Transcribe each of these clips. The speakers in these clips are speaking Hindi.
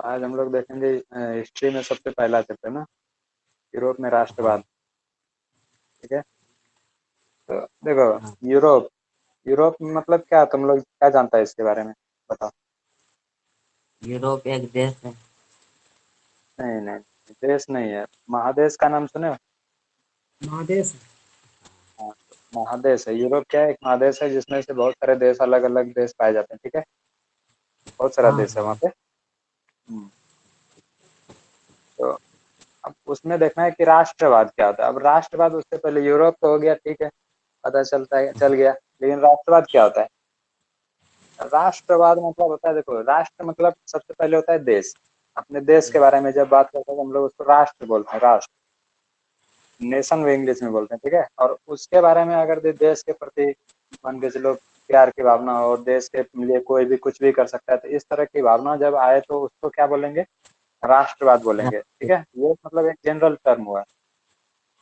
आज हम लोग देखेंगे हिस्ट्री में सबसे पहला चैप्टर ना, यूरोप में हाँ राष्ट्रवाद। ठीक है, तो देखो, हाँ। यूरोप यूरोप मतलब क्या, तुम लोग क्या जानता है इसके बारे में, बताओ। यूरोप एक देश है। नहीं नहीं, देश नहीं है, महादेश का नाम सुने हो? महादेश है। हाँ, तो महादेश है। यूरोप क्या है, एक महादेश है जिसमें से बहुत सारे देश, अलग अलग देश पाए जाते हैं। ठीक है, बहुत सारा हाँ देश है वहाँ हाँ। पे। हम्म, तो अब उसमें देखना है कि राष्ट्रवाद क्या होता है। अब राष्ट्रवाद, उससे पहले यूरोप तो हो गया, ठीक है, पता चलता है, चल गया। लेकिन राष्ट्रवाद क्या होता है? राष्ट्रवाद मतलब होता है, देखो, राष्ट्र मतलब सबसे पहले होता है देश। अपने देश के बारे में जब बात करते हैं तो हम लोग उसको राष्ट्र बोलते हैं, राष्ट्र, नेशन भी इंग्लिश में बोलते हैं। ठीक है, और उसके बारे में अगर देश के प्रति मान के चलो प्यार की भावना हो, और देश के लिए कोई भी कुछ भी कर सकता है, तो इस तरह की भावना जब आए तो उसको क्या बोलेंगे? राष्ट्रवाद बोलेंगे। ठीक है, ये मतलब एक जनरल टर्म हुआ।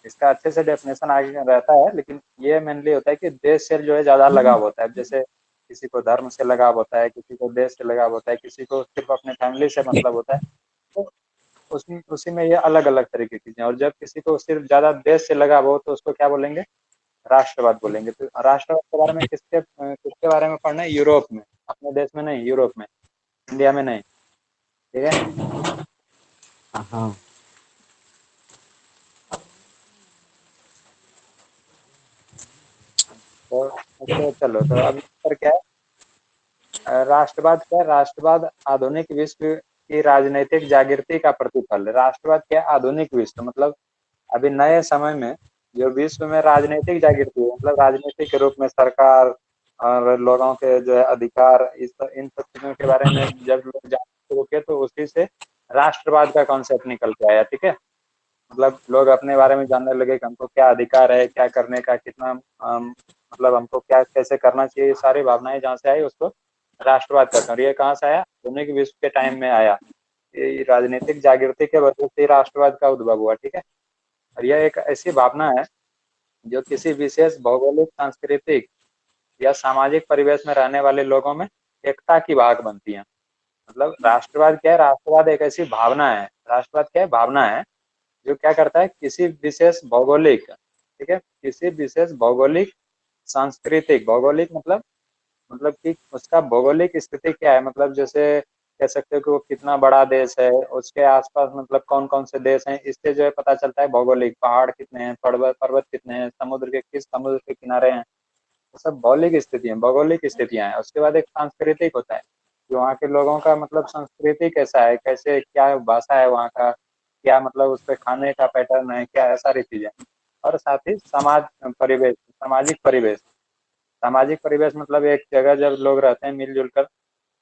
इसका अच्छे से डेफिनेशन आगे रहता है, लेकिन ये मेनली होता है कि देश से जो है ज्यादा लगाव होता है। जैसे किसी को धर्म से लगाव होता है, किसी को देश से लगाव होता है, किसी को सिर्फ अपने फैमिली से मतलब होता है। तो उसमें उसी में ये अलग अलग तरीके की चीजें। और जब किसी को सिर्फ ज्यादा देश से लगाव हो तो उसको क्या बोलेंगे? राष्ट्रवाद बोलेंगे। तो राष्ट्रवाद के बारे में किसके बारे में पढ़ना है? यूरोप में, अपने देश में नहीं, यूरोप में, इंडिया में नहीं। ठीक है, हाँ तो अच्छा चलो, तो अब पर क्या है? राष्ट्रवाद क्या है? राष्ट्रवाद आधुनिक विश्व की राजनीतिक जागृति का प्रतिफल है। राष्ट्रवाद क्या है? आधुनिक विश्व मतलब अभी नए समय में जो विश्व में राजनीतिक जागृति है, मतलब राजनीति के रूप में सरकार और लोगों के जो है अधिकार, इस इन सब चीजों के बारे में जब लोग जानने शुरू किए तो उसी से राष्ट्रवाद का कॉन्सेप्ट निकल के आया। ठीक है, मतलब लोग अपने बारे में जानने लगे कि हमको क्या अधिकार है, क्या करने का, कितना मतलब हमको क्या कैसे करना चाहिए। ये सारी भावनाएं जहाँ से आई उसको राष्ट्रवाद कहते हैं। और ये कहाँ से आया? आधुनिक विश्व के टाइम में आया। ये राजनीतिक जागृति के वजह से राष्ट्रवाद का उद्भव हुआ। ठीक है, और यह एक ऐसी भावना है जो किसी विशेष भौगोलिक, सांस्कृतिक या सामाजिक परिवेश में रहने वाले लोगों में एकता की वाहक बनती है। मतलब राष्ट्रवाद क्या है? राष्ट्रवाद एक ऐसी भावना है, राष्ट्रवाद क्या है? भावना है जो क्या करता है, किसी विशेष भौगोलिक, ठीक है, किसी विशेष भौगोलिक, सांस्कृतिक, भौगोलिक मतलब कि उसका भौगोलिक स्थिति क्या है, मतलब जैसे कह सकते हो कि वो कितना बड़ा देश है, उसके आसपास मतलब कौन कौन से देश हैं, इससे जो है पता चलता है भौगोलिक, पहाड़ कितने हैं, पर्वत पर्वत कितने हैं, समुद्र के किस समुद्र के किनारे हैं। तो सब भौगोलिक स्थिति है, भौगोलिक स्थितियां हैं। उसके बाद एक सांस्कृतिक होता है कि वहाँ के लोगों का मतलब संस्कृति कैसा है, कैसे क्या भाषा है वहाँ का, क्या मतलब उस पर खाने का पैटर्न है, क्या है, सारी चीजें। और साथ ही समाज परिवेश, सामाजिक परिवेश, सामाजिक परिवेश मतलब एक जगह जब लोग रहते हैं मिलजुल कर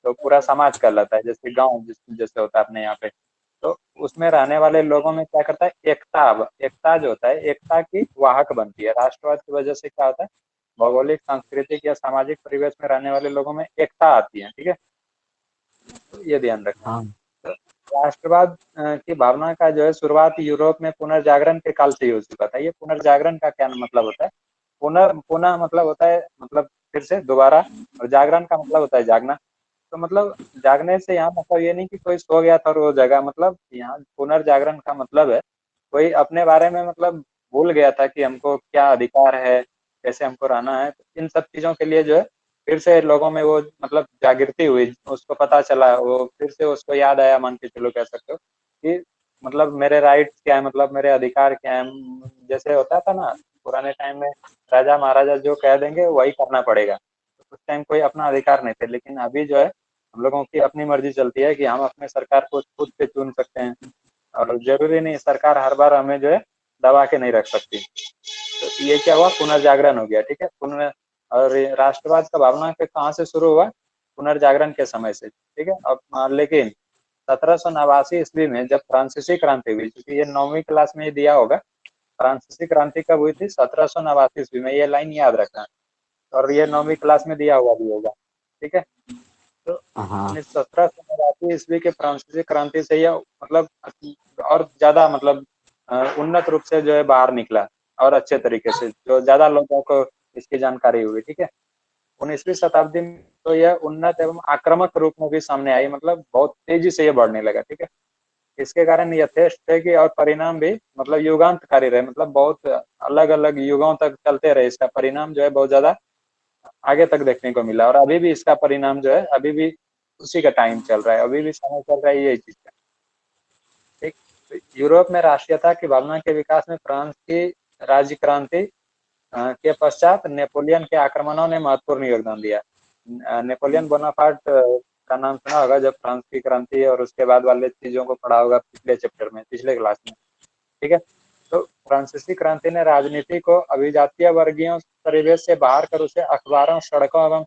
तो पूरा समाज कहलाता है। जैसे गांव जैसे होता है अपने यहाँ पे, तो उसमें रहने वाले लोगों में क्या करता है, एकता, एकता जो होता है, एकता की वाहक बनती है। राष्ट्रवाद की वजह से क्या होता है, भौगोलिक, सांस्कृतिक या सामाजिक परिवेश में रहने वाले लोगों में एकता आती है। ठीक है, तो ये ध्यान रखना। हाँ। तो राष्ट्रवाद की भावना का जो है शुरुआत यूरोप में पुनर्जागरण के काल से ही हो चुका था। ये पुनर्जागरण का क्या मतलब होता है? पुनः पुनः मतलब होता है मतलब फिर से दोबारा, और जागरण का मतलब होता है जागना। तो मतलब जागने से यहाँ मतलब ये नहीं कि कोई सो गया था और वो जगा, मतलब यहाँ पुनर्जागरण का मतलब है कोई अपने बारे में मतलब भूल गया था कि हमको क्या अधिकार है, कैसे हमको रहना है। तो इन सब चीजों के लिए जो है फिर से लोगों में वो मतलब जागृति हुई, उसको पता चला, वो फिर से उसको याद आया, मान के चलो कह सकते हो कि मतलब मेरे राइट्स क्या है, मतलब मेरे अधिकार क्या है। जैसे होता था ना पुराने टाइम में, राजा महाराजा जो कह देंगे वही करना पड़ेगा। तो उस टाइम कोई अपना अधिकार नहीं थे, लेकिन अभी जो है हम लोगों की अपनी मर्जी चलती है कि हम अपने सरकार को खुद से चुन सकते हैं। और जरूरी नहीं सरकार हर बार हमें जो है दबा के नहीं रख सकती। तो ये क्या हुआ, पुनर्जागरण हो गया। ठीक है, पुनः, और राष्ट्रवाद का भावना के कहाँ से शुरू हुआ? पुनर्जागरण के समय से। ठीक है, अब लेकिन 1789 ईस्वी में जब फ्रांसीसी क्रांति हुई, क्योंकि ये 9वीं क्लास में ये दिया होगा, फ्रांसीसी क्रांति कब हुई थी? 1789 ईस्वी में, ये लाइन याद रखना। और ये 9वीं क्लास में दिया हुआ भी होगा। ठीक है, तो हाँ 1789 ईस्वी के फ्रांसीसी क्रांति से यह मतलब और ज्यादा मतलब उन्नत रूप से जो है बाहर निकला, और अच्छे तरीके से जो ज्यादा लोगों को इसकी जानकारी हुई। ठीक है, 19वीं शताब्दी में तो यह उन्नत एवं आक्रामक रूप में भी सामने आई, मतलब बहुत तेजी से ये बढ़ने लगा। ठीक है, इसके कारण यथेष्ट है कि और परिणाम भी मतलब युगांतकारी रहे, मतलब बहुत अलग अलग युगों तक चलते रहे। इसका परिणाम जो है बहुत ज्यादा आगे तक देखने को मिला, और अभी भी इसका परिणाम जो है अभी भी उसी का टाइम चल रहा है, अभी भी समय चल रहा है यही चीज का। ठीक, तो यूरोप में राष्ट्रीयता की भावना के विकास में फ्रांस की राज्य क्रांति के पश्चात नेपोलियन के आक्रमणों ने महत्वपूर्ण योगदान दिया। नेपोलियन बोनापार्ट का नाम सुना होगा जब फ्रांस की क्रांति और उसके बाद वाले चीजों को पढ़ा होगा पिछले चैप्टर में, पिछले क्लास में। ठीक है, तो फ्रांसीसी क्रांति ने राजनीति को अभिजातीय वर्गीय परिवेश से बाहर कर उसे अखबारों, सड़कों एवं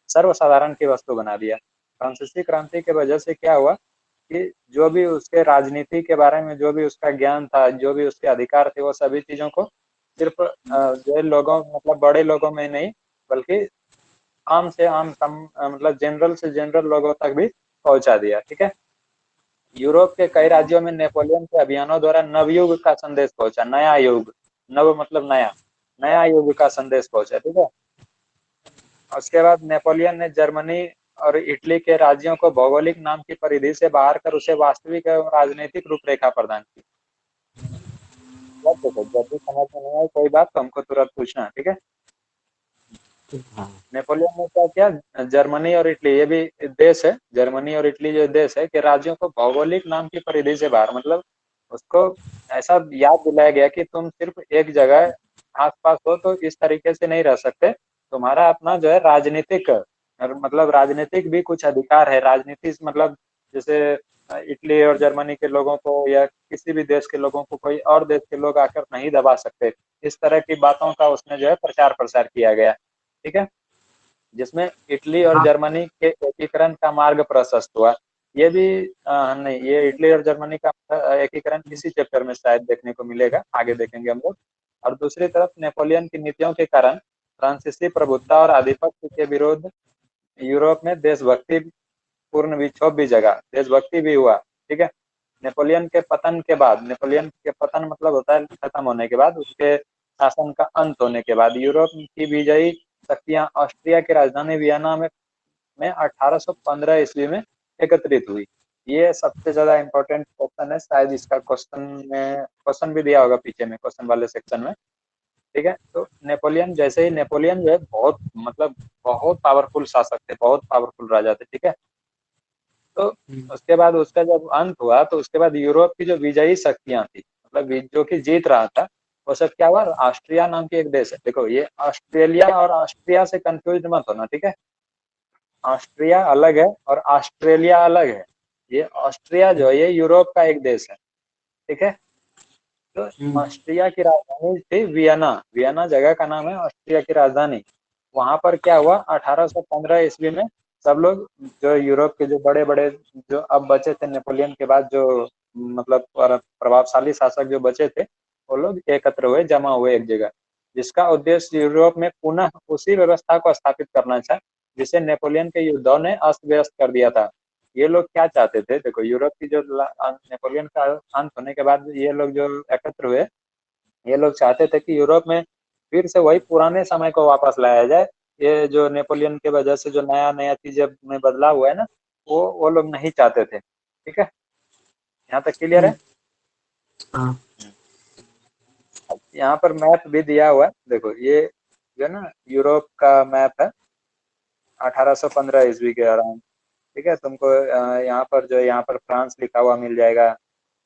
सर्वसाधारण की वस्तु बना दिया। फ्रांसीसी क्रांति के वजह से क्या हुआ कि जो भी उसके राजनीति के बारे में जो भी उसका ज्ञान था, जो भी उसके अधिकार थे, वो सभी चीजों को सिर्फ जो लोगों मतलब बड़े लोगों में नहीं बल्कि आम से आम मतलब जनरल से जनरल लोगों तक भी पहुंचा दिया। ठीक है, यूरोप के कई राज्यों में नेपोलियन के अभियानों द्वारा नवयुग का संदेश पहुंचा, नया युग, नव मतलब नया, नया युग का संदेश पहुंचा। ठीक है, उसके बाद नेपोलियन ने जर्मनी और इटली के राज्यों को भौगोलिक नाम की परिधि से बाहर कर उसे वास्तविक एवं राजनीतिक रूपरेखा प्रदान की। देखो, जब भी समझ में नहीं आए कोई बात तो हमको तुरंत पूछना। ठीक है, हाँ। नेपोलियन ने क्या किया, जर्मनी और इटली, ये भी देश है, जर्मनी और इटली जो देश है कि राज्यों को भौगोलिक नाम की परिधि से बाहर, मतलब उसको ऐसा याद दिलाया गया कि तुम सिर्फ एक जगह आसपास हो तो इस तरीके से नहीं रह सकते, तुम्हारा अपना जो है राजनीतिक मतलब राजनीतिक भी कुछ अधिकार है। राजनीति मतलब जैसे इटली और जर्मनी के लोगों को या किसी भी देश के लोगों को कोई और देश के लोग आकर नहीं दबा सकते, इस तरह की बातों का उसने जो है प्रचार प्रसार किया गया। ठीक है, जिसमें इटली और हाँ। जर्मनी के एकीकरण का मार्ग प्रशस्त हुआ। ये भी नहीं, ये इटली और जर्मनी का एकीकरण इसी चैप्टर में शायद देखने को मिलेगा, आगे देखेंगे हम लोग। और दूसरी तरफ नेपोलियन की नीतियों के कारण फ्रांसीसी प्रभुत्व और आधिपत्य के विरोध यूरोप में देशभक्ति पूर्ण विक्षोभ भी जगा, देशभक्ति भी हुआ। ठीक है, नेपोलियन के पतन के बाद, नेपोलियन के पतन मतलब होता है खत्म होने के बाद, उसके शासन का अंत होने के बाद यूरोप की विजयी शक्तियां ऑस्ट्रिया की राजधानी वियना में 1815 ईस्वी में एकत्रित हुई। ये सबसे ज्यादा इम्पोर्टेंट क्वेश्चन है, शायद इसका क्वेश्चन भी दिया होगा पीछे में क्वेश्चन वाले सेक्शन में। ठीक है, तो नेपोलियन जैसे ही, नेपोलियन जो है बहुत मतलब बहुत पावरफुल शासक थे, बहुत पावरफुल राजा थे। ठीक है, तो उसके बाद उसका जब अंत हुआ तो उसके बाद यूरोप की जो विजयी शक्तियां थी, मतलब जो कि जीत रहा था, वो सब क्या हुआ, ऑस्ट्रिया नाम की एक देश है, देखो ये ऑस्ट्रेलिया और ऑस्ट्रिया से कंफ्यूज मत होना। ठीक है, ऑस्ट्रिया अलग है और ऑस्ट्रेलिया अलग है। ये ऑस्ट्रिया जो है ये यूरोप का एक देश है। ठीक है, तो ऑस्ट्रिया की राजधानी थी वियना, वियना जगह का नाम है, ऑस्ट्रिया की राजधानी। वहां पर क्या हुआ, 1815 ईस्वी में सब लोग, जो यूरोप के जो बड़े बड़े जो अब बचे थे नेपोलियन के बाद, जो मतलब प्रभावशाली शासक जो बचे थे, वो लोग एकत्र हुए, जमा हुए एक जगह, जिसका उद्देश्य यूरोप में पुनः उसी व्यवस्था को स्थापित करना था जिसे नेपोलियन के युद्धों ने अस्त व्यस्त कर दिया था। ये लोग क्या चाहते थे, देखो यूरोप की जो नेपोलियन का अंत होने के बाद ये लोग जो एकत्र हुए, ये लोग चाहते थे कि यूरोप में फिर से वही पुराने समय को वापस लाया जाए। ये जो नेपोलियन के वजह से जो नया नया चीजें में बदलाव हुआ है ना, वो लोग नहीं चाहते थे। ठीक है, यहाँ तक क्लियर है। हाँ। यहाँ पर मैप भी दिया हुआ है, देखो ये जो है ना यूरोप का मैप है 1815 ईस्वी के अराउंड। ठीक है, तुमको यहाँ पर जो यहाँ पर फ्रांस लिखा हुआ मिल जाएगा,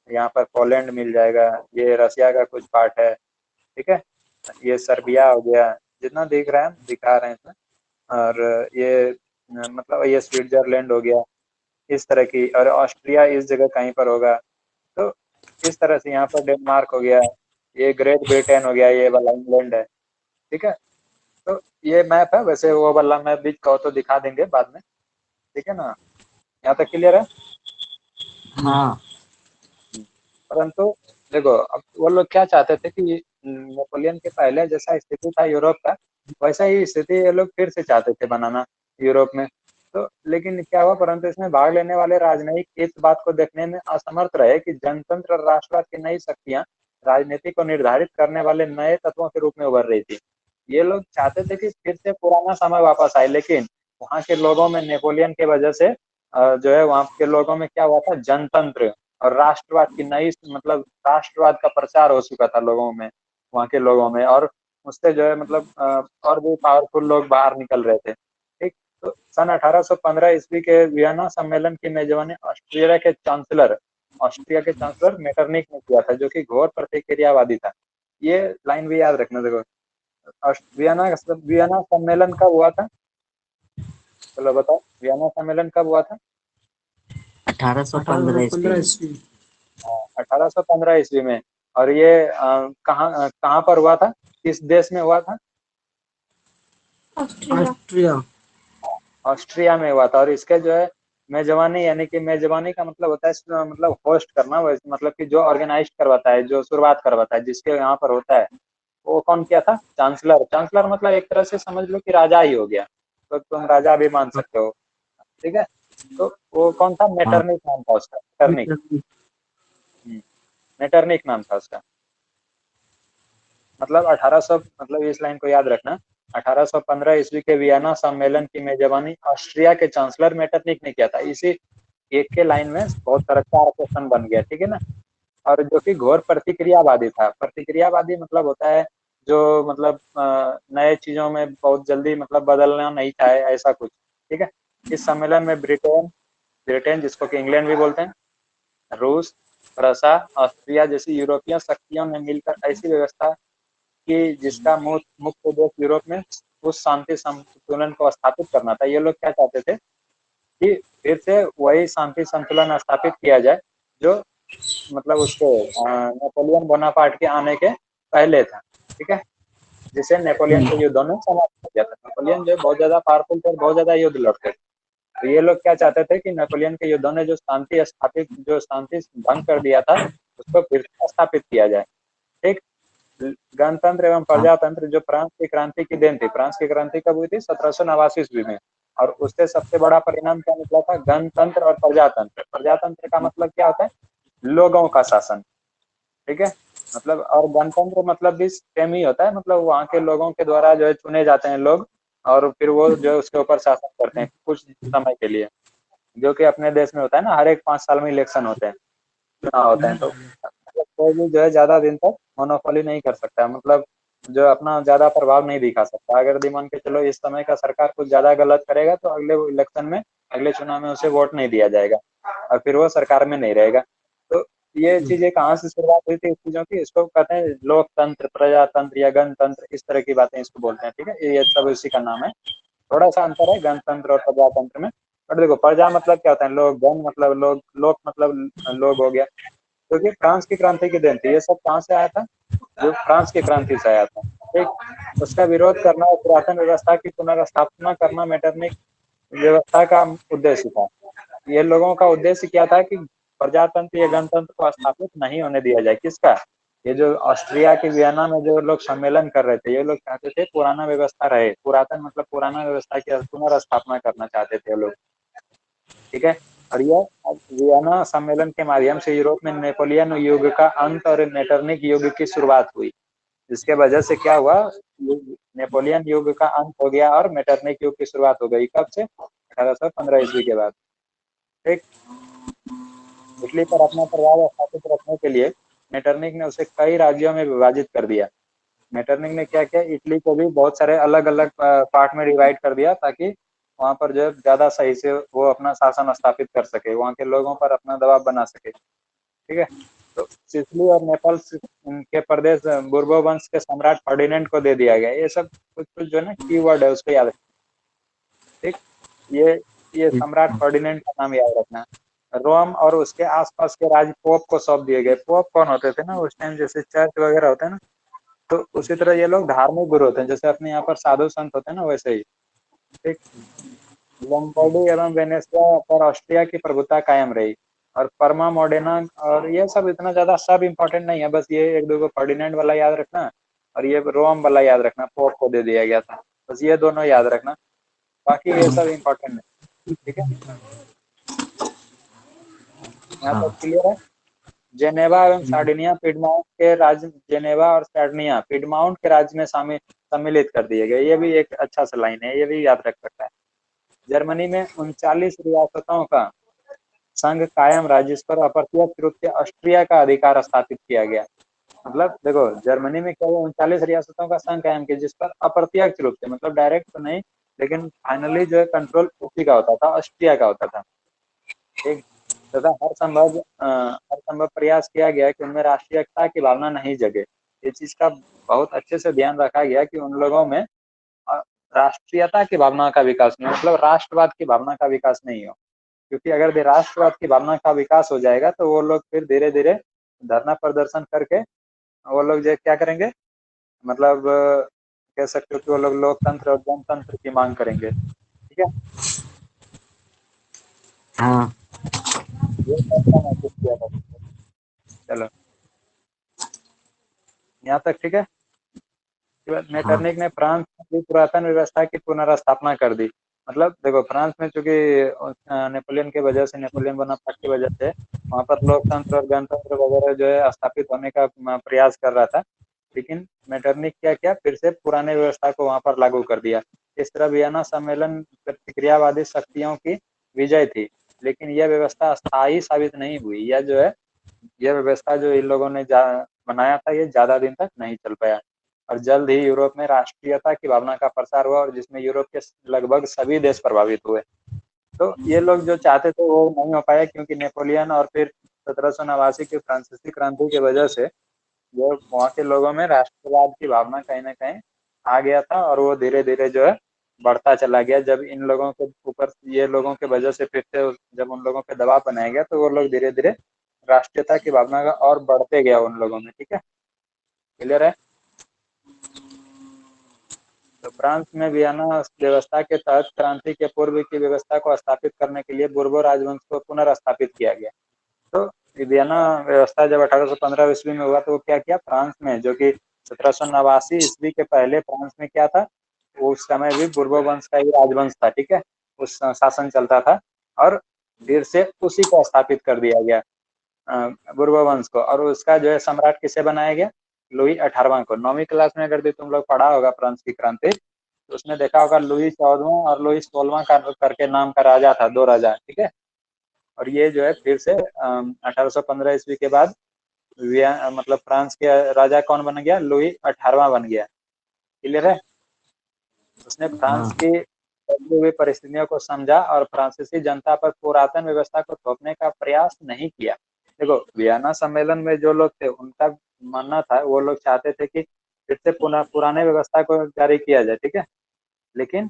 यहाँ पर पोलैंड मिल जाएगा, ये रसिया का कुछ पार्ट है। ठीक है, ये सर्बिया हो गया, जितना दिख रहा है दिखा रहे हैं इसमें। और ये मतलब ये स्विट्जरलैंड हो गया, इस तरह की, और ऑस्ट्रिया इस जगह कहीं पर होगा। तो इस तरह से यहाँ पर डेनमार्क हो गया, ये ग्रेट ब्रिटेन हो गया, ये वाला इंग्लैंड है। ठीक है, तो ये मैप है, वैसे वो वाला मैप भी कहो तो दिखा देंगे बाद में। ठीक है ना, यहाँ तक क्लियर है। हाँ। परंतु देखो, अब वो लोग क्या चाहते थे कि नेपोलियन के पहले जैसा स्थिति था यूरोप का, वैसा ही स्थिति ये लोग फिर से चाहते थे बनाना यूरोप में। तो लेकिन क्या हुआ, परंतु इसमें भाग लेने वाले राजनयिक इस बात को देखने में असमर्थ रहे कि जनतंत्र और राष्ट्रवाद की नई शक्तियां राजनीति को निर्धारित करने वाले नए तत्वों के रूप में उभर रही थी। ये लोग चाहते थे कि फिर से पुराना समय वापस आए, लेकिन वहाँ के लोगों में नेपोलियन की वजह से जो है वहाँ के लोगों में क्या हुआ था, जनतंत्र और राष्ट्रवाद की नई मतलब राष्ट्रवाद का प्रचार हो चुका था लोगों में, वहाँ के लोगों में, और उससे जो है मतलब और भी पावरफुल लोग बाहर निकल रहे थे। ठीक, तो सन 1815 ईस्वी के वियना सम्मेलन की मेजबानी ऑस्ट्रिया के चांसलर मेटरनिक ने किया था, जो कि घोर प्रतिक्रियावादी था। ये लाइन भी याद रखना। देखो, वियना वियना सम्मेलन कब हुआ था? चलो बताओ, वियना सम्मेलन कब हुआ था? 1815 ईस्वी। 1815 ईस्वी में। और ये कहाँ कहाँ पर हुआ था, किस देश में हुआ था? ऑस्ट्रिया। ऑस्ट्रिया में हुआ था। और इसके जो है मेजबानी, यानी कि मेजबानी का मतलब होता है मतलब होस्ट करना, वैसे मतलब कि जो ऑर्गेनाइज करवाता है, जो शुरुआत करवाता है, जिसके यहाँ पर होता है, वो कौन किया था? चांसलर। चांसलर मतलब एक तरह से समझ लो कि राजा ही हो गया, तो तुम राजा भी मान सकते हो। ठीक है, तो वो कौन था? हाँ। मेटरनिक नाम था उसका, मेटरनिक। मेटरनिक नाम था उसका। मतलब 1800, मतलब इस लाइन को याद रखना, 1815 ईस्वी के वियना सम्मेलन की मेजबानी ऑस्ट्रिया के चांसलर मेटरनिक ने किया था। इसी एक के लाइन में बहुत सारा 4 क्वेश्चन बन गया, ठीक है ना। और जो कि घोर प्रतिक्रियावादी था। प्रतिक्रियावादी मतलब होता है जो मतलब नए चीजों में बहुत जल्दी मतलब बदलना नहीं चाहे, ऐसा कुछ। ठीक है, इस सम्मेलन में ब्रिटेन ब्रिटेन जिसको कि इंग्लैंड भी बोलते हैं, रूस, प्रसा, ऑस्ट्रिया जैसी यूरोपीय शक्तियों ने मिलकर ऐसी व्यवस्था की जिसका मुख्य उद्देश्य यूरोप में उस शांति संतुलन को स्थापित करना था। ये लोग क्या चाहते थे कि फिर से वही शांति संतुलन स्थापित किया जाए जो मतलब उसके नेपोलियन बोनापार्ट के आने के पहले था। ठीक है, जिसे नेपोलियन के युद्धों ने समाप्त कर दिया था। नेपोलियन जो बहुत ज्यादा पावरफुल थे, बहुत ज्यादा युद्ध लड़ते थे। तो ये लोग क्या चाहते थे कि नेपोलियन के युद्धों ने जो शांति भंग कर दिया था, उसको फिर से स्थापित किया जाए। ठीक, गणतंत्र एवं हाँ। प्रजातंत्र जो फ्रांस की क्रांति की देन थी। फ्रांस की क्रांति कब हुई थी? 1789 ईस्वी में। और उससे सबसे बड़ा परिणाम क्या निकला था? गणतंत्र और प्रजातंत्र। प्रजातंत्र का मतलब क्या होता है? लोगों का शासन। ठीक है, मतलब और गणतंत्र मतलब भी सेम ही होता है, मतलब वहाँ के लोगों के द्वारा जो है चुने जाते हैं लोग, और फिर वो जो है उसके ऊपर शासन करते हैं कुछ समय के लिए, जो कि अपने देश में होता है ना, हर एक 5 साल में इलेक्शन होते हैं, चुनाव होते हैं। तो मतलब कोई भी जो है ज्यादा दिन तक मोनोपोली नहीं कर सकता, मतलब जो अपना ज्यादा प्रभाव नहीं दिखा सकता। अगर यदि मान के चलो इस समय का सरकार कुछ ज्यादा गलत करेगा, तो अगले इलेक्शन में, अगले चुनाव में उसे वोट नहीं दिया जाएगा, और फिर वो सरकार में नहीं रहेगा। तो ये चीजें कहाँ से शुरुआत हुई थी इस चीजों की? इसको कहते हैं लोकतंत्र, प्रजातंत्र या गणतंत्र, इस तरह की बातें इसको बोलते हैं। ठीक है, ये सब इसी का नाम है। थोड़ा सा अंतर है गणतंत्र और प्रजातंत्र में। बट देखो, प्रजा मतलब क्या होता है? लोग। गण मतलब लोग, लोक मतलब लोग हो गया। क्योंकि फ्रांस की क्रांति की देन थी। ये सब कहाँ से आया था? जो फ्रांस की क्रांति से आया था। ठीक, उसका विरोध करना और पुरातन व्यवस्था की पुनर्स्थापना करना मेटरनिक व्यवस्था का उद्देश्य था। ये लोगों का उद्देश्य क्या था कि प्रजातंत्र या गणतंत्र को स्थापित नहीं होने दिया जाए। किसका? ये जो ऑस्ट्रिया के वियना में जो लोग सम्मेलन कर रहे थे, ये लोग चाहते थे पुराना व्यवस्था रहे। पुरातन मतलब पुराना व्यवस्था की पुनर्स्थापना करना चाहते थे लोग। ठीक है, और यह वियना सम्मेलन के माध्यम से यूरोप में नेपोलियन युग का अंत और मेटरनिक युग की शुरुआत हुई। जिसके वजह से क्या हुआ? नेपोलियन युग का अंत हो गया और मेटरनिक युग की शुरुआत हो गई। कब से? 1815 ईस्वी के बाद। ठीक, इटली पर अपना प्रभाव स्थापित रखने के लिए मेटरनिक ने उसे कई राज्यों में विभाजित कर दिया। मेटरनिक ने क्या किया? इटली को भी बहुत सारे अलग अलग पार्ट में डिवाइड कर दिया, ताकि वहां पर जो है ज्यादा सही से वो अपना शासन स्थापित कर सके, वहां के लोगों पर अपना दबाव बना सके। ठीक है, तो सिसिली और नेपाल के प्रदेश बुर्बो वंश के सम्राट फर्डिनेंड को दे दिया गया। ये सब कुछ कुछ जो है ना कीवर्ड है, उसको याद रखना। ठीक, ये ये सम्राट फर्डिनेंड का नाम याद रखना। रोम और उसके आसपास के राज्य पोप को सौंप दिए गए। पोप कौन होते थे ना उस टाइम? जैसे चर्च वगैरह होते हैं ना, तो उसी तरह ये लोग धार्मिक गुरु होते हैं, जैसे अपने यहाँ पर साधु संत होते हैं ना, वैसे ही। ठीक, लombardy एवं वेनेसिया पर ऑस्ट्रिया की प्रभुता कायम रही। और परमा मॉडर्ना और ये सब इतना ज्यादा सब इम्पोर्टेंट नहीं है, बस ये एक दो को फर्डिनेंड वाला याद रखना, और ये रोम वाला याद रखना, पोप को दे दिया गया था। बस ये दोनों याद रखना, बाकी ये सब इम्पोर्टेंट नहीं। ठीक है, यहाँ तक हाँ। क्लियर है? जेनेवा एवं सार्डिनिया पिडमाउंट के राज्य, जेनेवा और सार्डिनिया पिडमाउंट के राज्य में शामिल सम्मिलित कर दिए गए। ये भी एक अच्छा सा लाइन है, ये भी याद रख सकता है। जर्मनी में 39 रियासतों का संघ कायम रहा, जिस पर अप्रत्यक्ष रूप से ऑस्ट्रिया का अधिकार स्थापित किया गया। मतलब देखो, जर्मनी में क्या हुआ, 39 रियासतों का संघ कायम किया, जिस पर अप्रत्यक्ष रूप से, मतलब डायरेक्ट तो नहीं, लेकिन फाइनली जो है कंट्रोल उसी का होता था, ऑस्ट्रिया का होता था। ठीक। तथा हर संभव प्रयास किया गया कि उनमें राष्ट्रीय एकता की भावना नहीं जगे। ये चीज का बहुत अच्छे से ध्यान रखा गया कि उन लोगों में राष्ट्रीयता की भावना का विकास नहीं, मतलब राष्ट्रवाद की भावना का विकास नहीं हो। क्योंकि अगर राष्ट्रवाद की भावना का विकास हो जाएगा तो वो लोग फिर धीरे धीरे धरना प्रदर्शन करके वो लोग जो क्या करेंगे, मतलब कह सकते हो कि वो लोग लोकतंत्र और जनतंत्र की मांग करेंगे। ठीक है, हाँ ये फैसला महसूस किया था। चलो यहाँ तक ठीक है। हाँ मेटरनिक ने फ्रांस की पुरातन व्यवस्था की पुनर्स्थापना कर दी। मतलब देखो, फ्रांस में चूंकि नेपोलियन के वजह से, नेपोलियन बोनापार्ट की वजह से वहां पर लोकतंत्र और गणतंत्र वगैरह जो है स्थापित होने का प्रयास कर रहा था। लेकिन मेटरनिक क्या किया, फिर से पुराने व्यवस्था को वहां पर लागू कर दिया। इस तरह वियना सम्मेलन प्रतिक्रियावादी शक्तियों की विजय थी, लेकिन यह व्यवस्था स्थायी साबित नहीं हुई। यह जो है, यह व्यवस्था जो इन लोगों ने बनाया था, ये ज्यादा दिन तक नहीं चल पाया। और जल्द ही यूरोप में राष्ट्रीयता की भावना का प्रसार हुआ, और जिसमें यूरोप के लगभग सभी देश प्रभावित हुए। तो ये लोग जो चाहते थे वो नहीं हो पाया, क्योंकि नेपोलियन और फिर 1789 की फ्रांसीसी क्रांति की वजह से जो वहाँ के लोगों में राष्ट्रवाद की भावना कहीं ना कहीं आ गया था, और वो धीरे धीरे जो है बढ़ता चला गया। जब इन लोगों के ऊपर, ये लोगों के वजह से फिर से जब उन लोगों पे दबाव बनाया गया, तो वो लोग धीरे धीरे राष्ट्रीयता की भावना का और बढ़ते गया उन लोगों में। ठीक है, क्लियर है। तो फ्रांस में वियना व्यवस्था के तहत क्रांति के पूर्व की व्यवस्था को स्थापित करने के लिए बुर्बो राजवंश को पुनर्स्थापित किया गया। तो वियना व्यवस्था जब 1815 ईस्वी में हुआ, तो वो क्या किया, फ्रांस में, जो कि 1789 ईस्वी के पहले फ्रांस में क्या था, उस समय भी बुर्बो वंश का ही राजवंश था। ठीक है, उस शासन चलता था, और फिर से उसी को स्थापित कर दिया गया, बुर्बो वंश को। और उसका जो है सम्राट किसे बनाया गया, लुई 18वां को। 9वीं क्लास में अगर भी तुम लोग पढ़ा होगा फ्रांस की क्रांति, तो उसमें देखा होगा लुई 14वां और लुई 16वां करके नाम का राजा था, दो राजा। ठीक है, और ये जो है फिर से 1815 ईस्वी के बाद मतलब फ्रांस के राजा कौन बन गया, लुई 18वां बन गया। क्लियर है। उसने फ्रांस हाँ की बदली हुई परिस्थितियों को समझा और फ्रांसीसी जनता पर पुरातन व्यवस्था को थोपने का प्रयास नहीं किया। देखो, वियना सम्मेलन में जो लोग थे उनका मानना था, वो लोग चाहते थे कि फिर से पुनः पुराने व्यवस्था को जारी किया जाए। ठीक है, लेकिन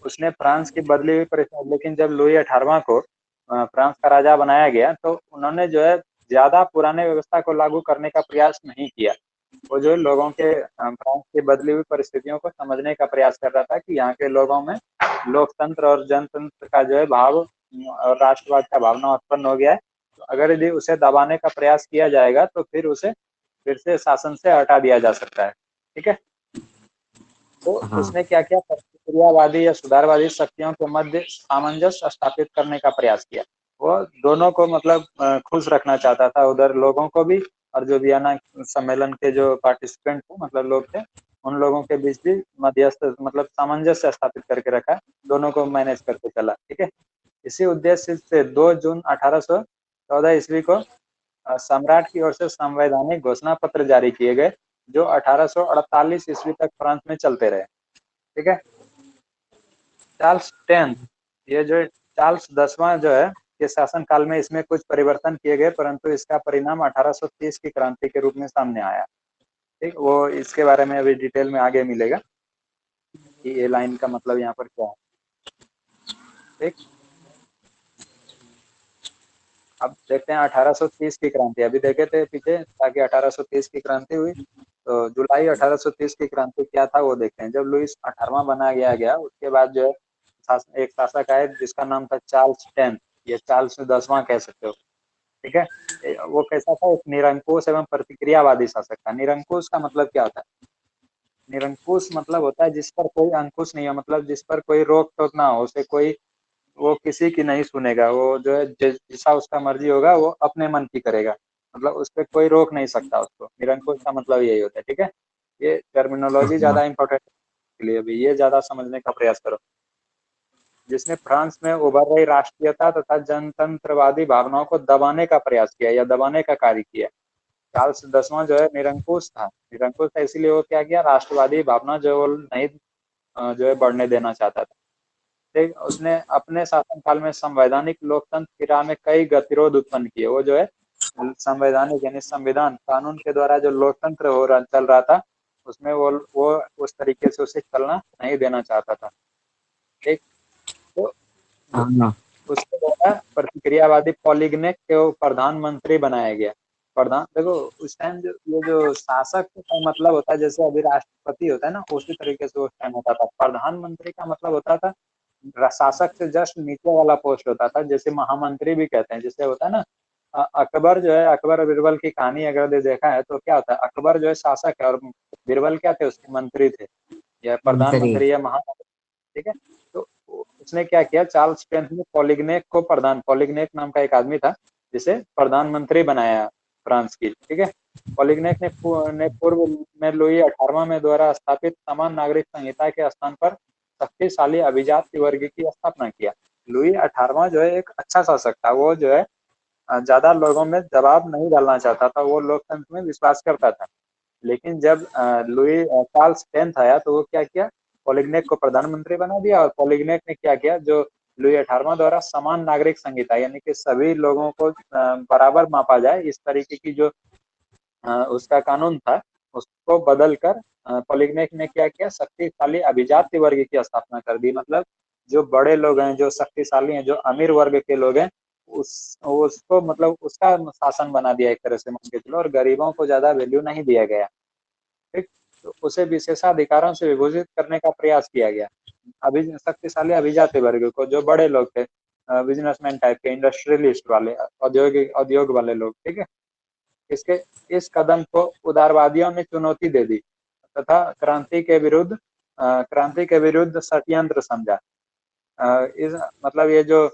उसने फ्रांस की बदली हुई परिस्थिति, लेकिन जब लुई 18वां को फ्रांस का राजा बनाया गया, तो उन्होंने जो है ज्यादा पुराने व्यवस्था को लागू करने का प्रयास नहीं किया। वो जो है लोगों के फ्रांस की बदली हुई परिस्थितियों को समझने का प्रयास कर रहा था कि यहाँ के लोगों में लोकतंत्र और जनतंत्र का जो है भाव और राष्ट्रवाद का भावना उत्पन्न हो गया है। तो अगर यदि उसे दबाने का प्रयास किया जाएगा, तो फिर उसे फिर से शासन से हटा दिया जा सकता है। ठीक है, तो हाँ उसने क्या किया, प्रतिक्रियावादी या सुधारवादी शक्तियों के मध्य सामंजस्य स्थापित करने का प्रयास किया। वो दोनों को मतलब खुश रखना चाहता था, उधर लोगों को भी, और जो वियना सम्मेलन के जो पार्टिसिपेंट थे, मतलब लोग थे, उन लोगों के बीच भी मध्यस्थ, मतलब सामंजस्य स्थापित करके रखा, दोनों को मैनेज करके चला। ठीक है, इसी उद्देश्य से 2 जून 1814 ईस्वी को सम्राट की ओर से संवैधानिक घोषणा पत्र जारी किए गए, जो 1848 ईस्वी तक फ्रांस में चलते रहे। ठीक है, चार्ल्स 10th, ये जो चार्ल्स 10वां जो है, के शासन काल में इसमें कुछ परिवर्तन किए गए, परंतु इसका परिणाम 1830 की क्रांति के रूप में सामने आया। ठीक, वो इसके बारे में अभी डिटेल में आगे मिलेगा कि ये लाइन का मतलब यहाँ पर क्या है। ठीक, अब देखते हैं 1830 की क्रांति। अभी देखे थे पीछे ताकि 1830 की क्रांति हुई, तो जुलाई 1830 की क्रांति क्या था वो देखते हैं। जब लुईस 18वां बना गया उसके बाद जो है एक शासक आए जिसका नाम था चार्ल्स 10th, ये चार्ल्स 10वां कह सकते हो। ठीक है, वो कैसा था, एक निरंकुश एवं प्रतिक्रियावादी शासक था। निरंकुश का मतलब क्या होता है, निरंकुश मतलब होता है जिस पर कोई अंकुश नहीं हो, मतलब जिस पर कोई रोक टोक ना हो, उसे कोई, वो किसी की नहीं सुनेगा, वो जो है जैसा उसका मर्जी होगा वो अपने मन की करेगा, मतलब उस पर कोई रोक नहीं सकता उसको। निरंकुश का मतलब यही होता है। ठीक है, ये टर्मिनोलॉजी हाँ ज्यादा इंपॉर्टेंट के लिए भी, ये ज्यादा समझने का प्रयास करो। जिसने फ्रांस में उभर रही राष्ट्रीयता तथा जनतंत्रवादी भावनाओं को दबाने का प्रयास किया या दबाने का कार्य किया। चार्ल्स 10वां जो है निरंकुश था। निरंकुश था इसीलिए वो क्या किया, राष्ट्रवादी भावना जो वो नहीं जो है बढ़ने देना चाहता था। ठीक, उसने अपने शासनकाल में संवैधानिक लोकतंत्र की राह में कई गतिरोध उत्पन्न किए। वो जो है संवैधानिक यानी संविधान कानून के द्वारा जो लोकतंत्र हो रहा चल रहा था, उसमें वो उस तरीके से उसे चलना नहीं देना चाहता था। ठीक, तो हाँ उसके द्वारा प्रतिक्रियावादी पॉलिग्नेक को प्रधानमंत्री बनाया गया। प्रधान देखो, उस टाइम जो ये जो शासक का मतलब होता है, जैसे अभी राष्ट्रपति होता है ना, उसी तरीके से उस टाइम होता था। प्रधानमंत्री का मतलब होता था शासक से जस्ट नीचे वाला पोस्ट होता था, जैसे महामंत्री भी कहते हैं। जैसे होता है ना, अकबर जो है, अकबर और बीरबल की कहानी अगर देखा है तो क्या होता है, अकबर जो है शासक है और बीरबल क्या थे, उसके मंत्री थे, या मंत्री। प्रधानमंत्री या महामंत्री। ठीक है, तो उसने क्या किया, चार्ल्स टेंथ ने पॉलिग्नेक को पॉलिग्नेक नाम का एक आदमी था जिसे प्रधानमंत्री बनाया फ्रांस की। ठीक है, पॉलिग्नेक ने पूर्व में लुई 18वां में द्वारा स्थापित समान नागरिक संहिता के स्थान पर शक्तिशाली अभिजात वर्ग की स्थापना किया। लुई 18वां जो है एक अच्छा शासक था। वो जो है ज्यादा लोगों में दबाव नहीं डालना चाहता था, वो लोकतंत्र में विश्वास करता था। लेकिन जब लुई चार्ल्स टेंथ आया तो वो क्या किया, पॉलिग्नेक को प्रधानमंत्री बना दिया। और पॉलिग्नेक ने क्या किया, जो लुई 18वां द्वारा समान नागरिक संहिता यानी कि सभी लोगों को बराबर मापा जाए, इस तरीके की जो उसका कानून था, उसको बदल कर पॉलिग्नेक ने क्या किया, शक्तिशाली अभिजात वर्ग की स्थापना कर दी। मतलब जो बड़े लोग हैं, जो शक्तिशाली हैं, जो अमीर वर्ग के लोग हैं, उसको मतलब उसका शासन बना दिया एक तरह से मान के चलो, और गरीबों को ज्यादा वैल्यू नहीं दिया गया। ठीक, तो उसे विशेषाधिकारों से विभूषित करने का प्रयास किया गया। अभी शक्तिशाली अभिजात वर्ग को, जो बड़े लोग थे, बिजनेसमैन टाइप के, इंडस्ट्रियलिस्ट वाले, औद्योगिक उद्योग वाले लोग। ठीक है, इसके इस कदम को उदारवादियों ने चुनौती दे दी तथा क्रांति के विरुद्ध षड्यंत्र समझा। इस मतलब ये जो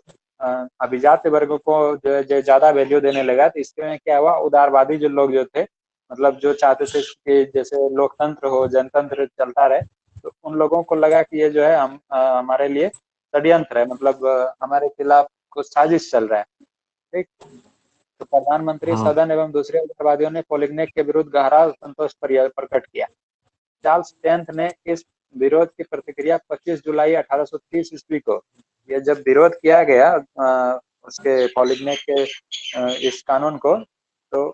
अभिजात वर्ग को जो ज्यादा वैल्यू देने लगा, तो इसमें क्या हुआ, उदारवादी जो लोग जो थे, मतलब जो चाहते थे कि जैसे लोकतंत्र हो, जनतंत्र चलता रहे, तो उन लोगों को लगा कि ये जो है हमारे लिए षड्यंत्र है, मतलब हमारे खिलाफ कुछ साजिश चल रहा है। ठीक, तो प्रधानमंत्री हाँ सदन एवं दूसरे उग्रवादियों ने पॉलिग्नेक के विरुद्ध गहरा संतोष प्रकट किया। चार्ल्स टेंथ ने इस विरोध की प्रतिक्रिया 25 जुलाई 1830 ईस्वी को, ये जब विरोध किया गया उसके पॉलिग्नेक के इस कानून को, तो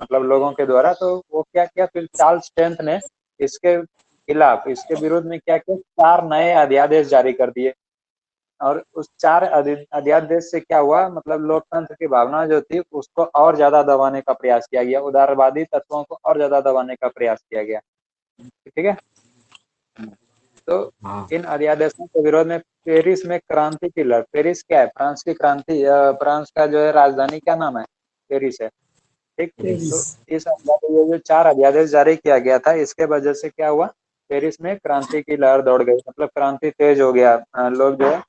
मतलब लोगों के द्वारा, तो वो क्या किया, फिर चार्ल्स टेंथ ने इसके खिलाफ, इसके विरोध में क्या किया, 4 नए अध्यादेश जारी कर दिए। और उस 4 अध्यादेश से क्या हुआ, मतलब लोकतंत्र की भावना जो थी उसको और ज्यादा दबाने का प्रयास किया गया, उदारवादी तत्वों को और ज्यादा दबाने का प्रयास किया गया। ठीक है, तो हाँ। इन अध्यादेशों के विरोध में पेरिस में क्रांति की लहर, पेरिस क्या है, फ्रांस की क्रांति, फ्रांस का जो है राजधानी क्या नाम है, पेरिस है। ठीक, पेरिस। तो इस ये जो 4 अध्यादेश जारी किया गया था, इसके वजह से क्या हुआ, पेरिस में क्रांति की लहर दौड़ गई, मतलब क्रांति तेज हो गया, लोग जो है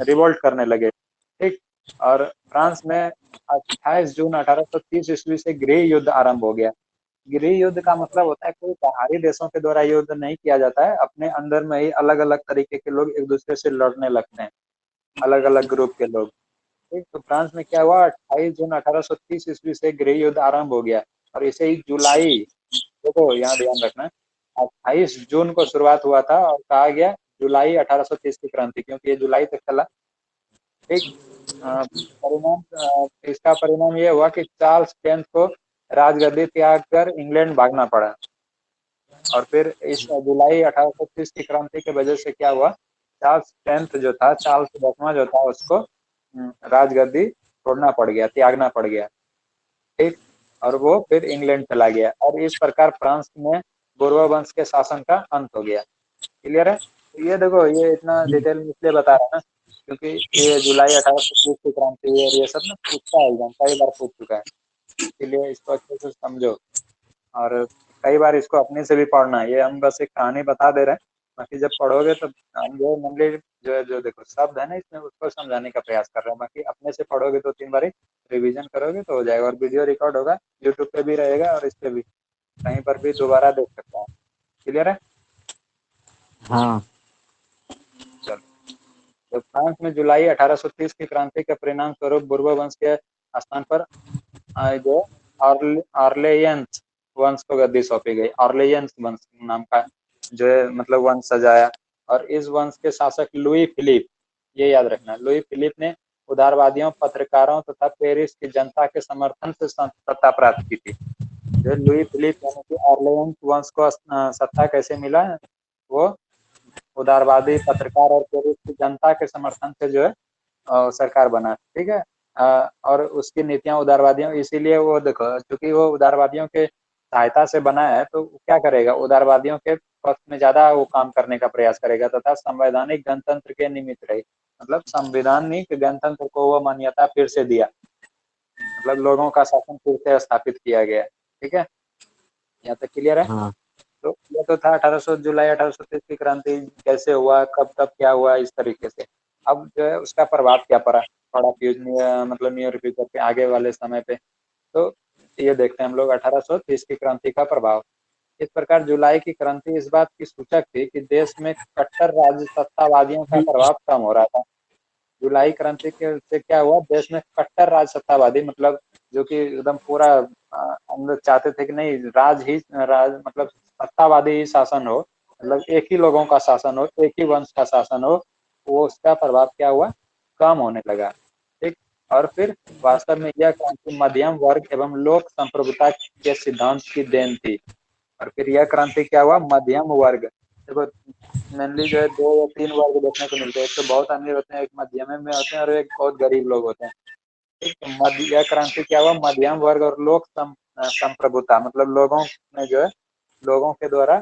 रिवोल्ट करने लगे। ठीक, और फ्रांस में 28 जून 1830 ईस्वी से गृह युद्ध आरंभ हो गया। गृह युद्ध का मतलब होता है कोई बाहरी देशों के द्वारा युद्ध नहीं किया जाता है, अपने अंदर में ही अलग अलग तरीके के लोग एक दूसरे से लड़ने लगते हैं, अलग अलग ग्रुप के लोग। ठीक, तो फ्रांस में क्या हुआ, 28 जून 1830 ईस्वी से गृह युद्ध आरंभ हो गया, और इसे ही जुलाई, देखो यहाँ ध्यान रखना, 28 जून को शुरुआत हुआ था और कहा गया जुलाई 1830 की क्रांति, क्योंकि ये जुलाई तक चला। ठीक, इसका परिणाम ये हुआ कि चार्ल्स टेंथ को राजगद्दी त्याग कर इंग्लैंड भागना पड़ा। और फिर इस जुलाई 1830 की क्रांति की वजह से क्या हुआ, चार्ल्स टेंथ जो था, चार्ल्स 10वां जो था, उसको राजगद्दी छोड़ना पड़ गया, त्यागना पड़ गया। ठीक, और वो फिर इंग्लैंड चला गया, और इस प्रकार फ्रांस में बोर्बो वंश के शासन का अंत हो गया। क्लियर है, तो ये देखो, ये इतना डिटेल में इसलिए बता रहा है ना, क्योंकि ये जुलाई 1830 की क्रांति और ये सब ना पूछता है, एग्जाम कई बार पूछ चुका है, इसलिए इसको अच्छे से समझो। और कई बार इसको अपने से भी पढ़ना है, ये हम बस एक कहानी बता दे रहे हैं, बाकी जब पढ़ोगे तो हम जो मंडली जो देखो शब्द है ना इसमें, उसको समझाने का प्रयास कर रहे हैं। बाकी अपने से पढ़ोगे 2-3 बार रिवीजन करोगे तो हो जाएगा, और वीडियो रिकॉर्ड होगा, यूट्यूब पे भी रहेगा और इस पे भी। कहीं पर भी दोबारा देख सकता है। क्लियर है? हाँ। चलो, तो फ्रांस में जुलाई 1830 की क्रांति के परिणाम स्वरूप बुर्बो वंश के स्थान पर जो ऑर्लेयंस वंश को गद्दी सौंपी गई। ऑर्लेयंस वंश नाम का जो है मतलब वंश सजाया, और इस वंश के शासक लुई फिलिप, ये याद रखना, लुई फिलिप ने उदारवादियों, पत्रकारों तथा पेरिस की जनता के समर्थन से सत्ता प्राप्त की थी। जो लुई फिलिप यानी कि ऑर्लेयंस वंश को सत्ता कैसे मिला? वो उदारवादी पत्रकार और पेरिस की जनता के समर्थन से जो है सरकार बना। ठीक है। और उसकी नीतियां उदारवादियों, इसीलिए वो देखो, क्योंकि वो उदारवादियों के सहायता से बना है, तो क्या करेगा, उदारवादियों के पक्ष में ज्यादा वो काम करने का प्रयास करेगा तथा संवैधानिक गणतंत्र के निमित्त रही। मतलब संवैधानिक गणतंत्र को वो मान्यता फिर से दिया, मतलब लोगों का शासन फिर से स्थापित किया गया। ठीक है, यहाँ तक क्लियर है? हाँ। तो ये तो था 1800, जुलाई 1830 की क्रांति कैसे हुआ, कब कब क्या हुआ, इस तरीके से। अब जो है उसका प्रभाव क्या पड़ा, थोड़ा मतलब नियर फ्यूचर के आगे वाले समय पे, तो ये देखते हैं हम लोग 1830 की क्रांति का प्रभाव। इस प्रकार जुलाई की क्रांति इस बात की सूचक थी कि देश में कट्टर राजसत्तावादियों का प्रभाव कम हो रहा था। जुलाई क्रांति के से क्या हुआ, देश में कट्टर राजसत्तावादी, मतलब जो कि एकदम पूरा हम लोग चाहते थे कि नहीं, राज मतलब सत्तावादी ही शासन हो, मतलब एक ही लोगों का शासन हो, एक ही वंश का शासन हो, वो उसका प्रभाव क्या हुआ, कम होने लगा। ठीक। और फिर वास्तव में यह क्रांति मध्यम वर्ग एवं लोक संप्रभुता के सिद्धांत की देन थी। और फिर यह क्रांति क्या हुआ, मध्यम वर्ग, देखो मेनली जो है दो या तीन वर्ग देखने को मिलते हैं, एक तो बहुत अमीर होते हैं, एक मध्यम में होते हैं, और एक बहुत गरीब लोग होते हैं। ठीक, तो मध्य यह क्रांति क्या हुआ, मध्यम वर्ग और लोक संप्रभुता, मतलब लोगों में जो है, लोगों के द्वारा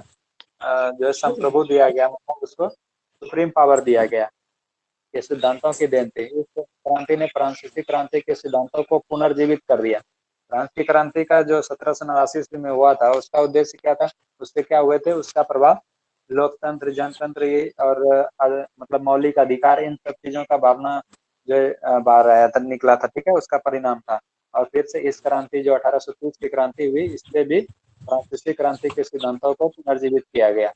जो है संप्रभु दिया गया, मतलब उसको सुप्रीम पावर दिया गया, ये सिद्धांतों की देन थी। इस क्रांति ने फ्रांसीसी क्रांति के सिद्धांतों को पुनर्जीवित कर दिया। फ्रांस की क्रांति का जो 1789 ईस्वी में हुआ था, उसका उद्देश्य क्या था, उससे क्या हुए थे, उसका प्रभाव लोकतंत्र, जनतंत्र, ये और मतलब मौलिक अधिकार, इन सब चीजों का भावना जो बाहर आया था, निकला था। ठीक है, उसका परिणाम था। और फिर से इस क्रांति जो 1830 की क्रांति हुई, इससे भी फ्रांसीसी क्रांति के सिद्धांतों को पुनर्जीवित किया गया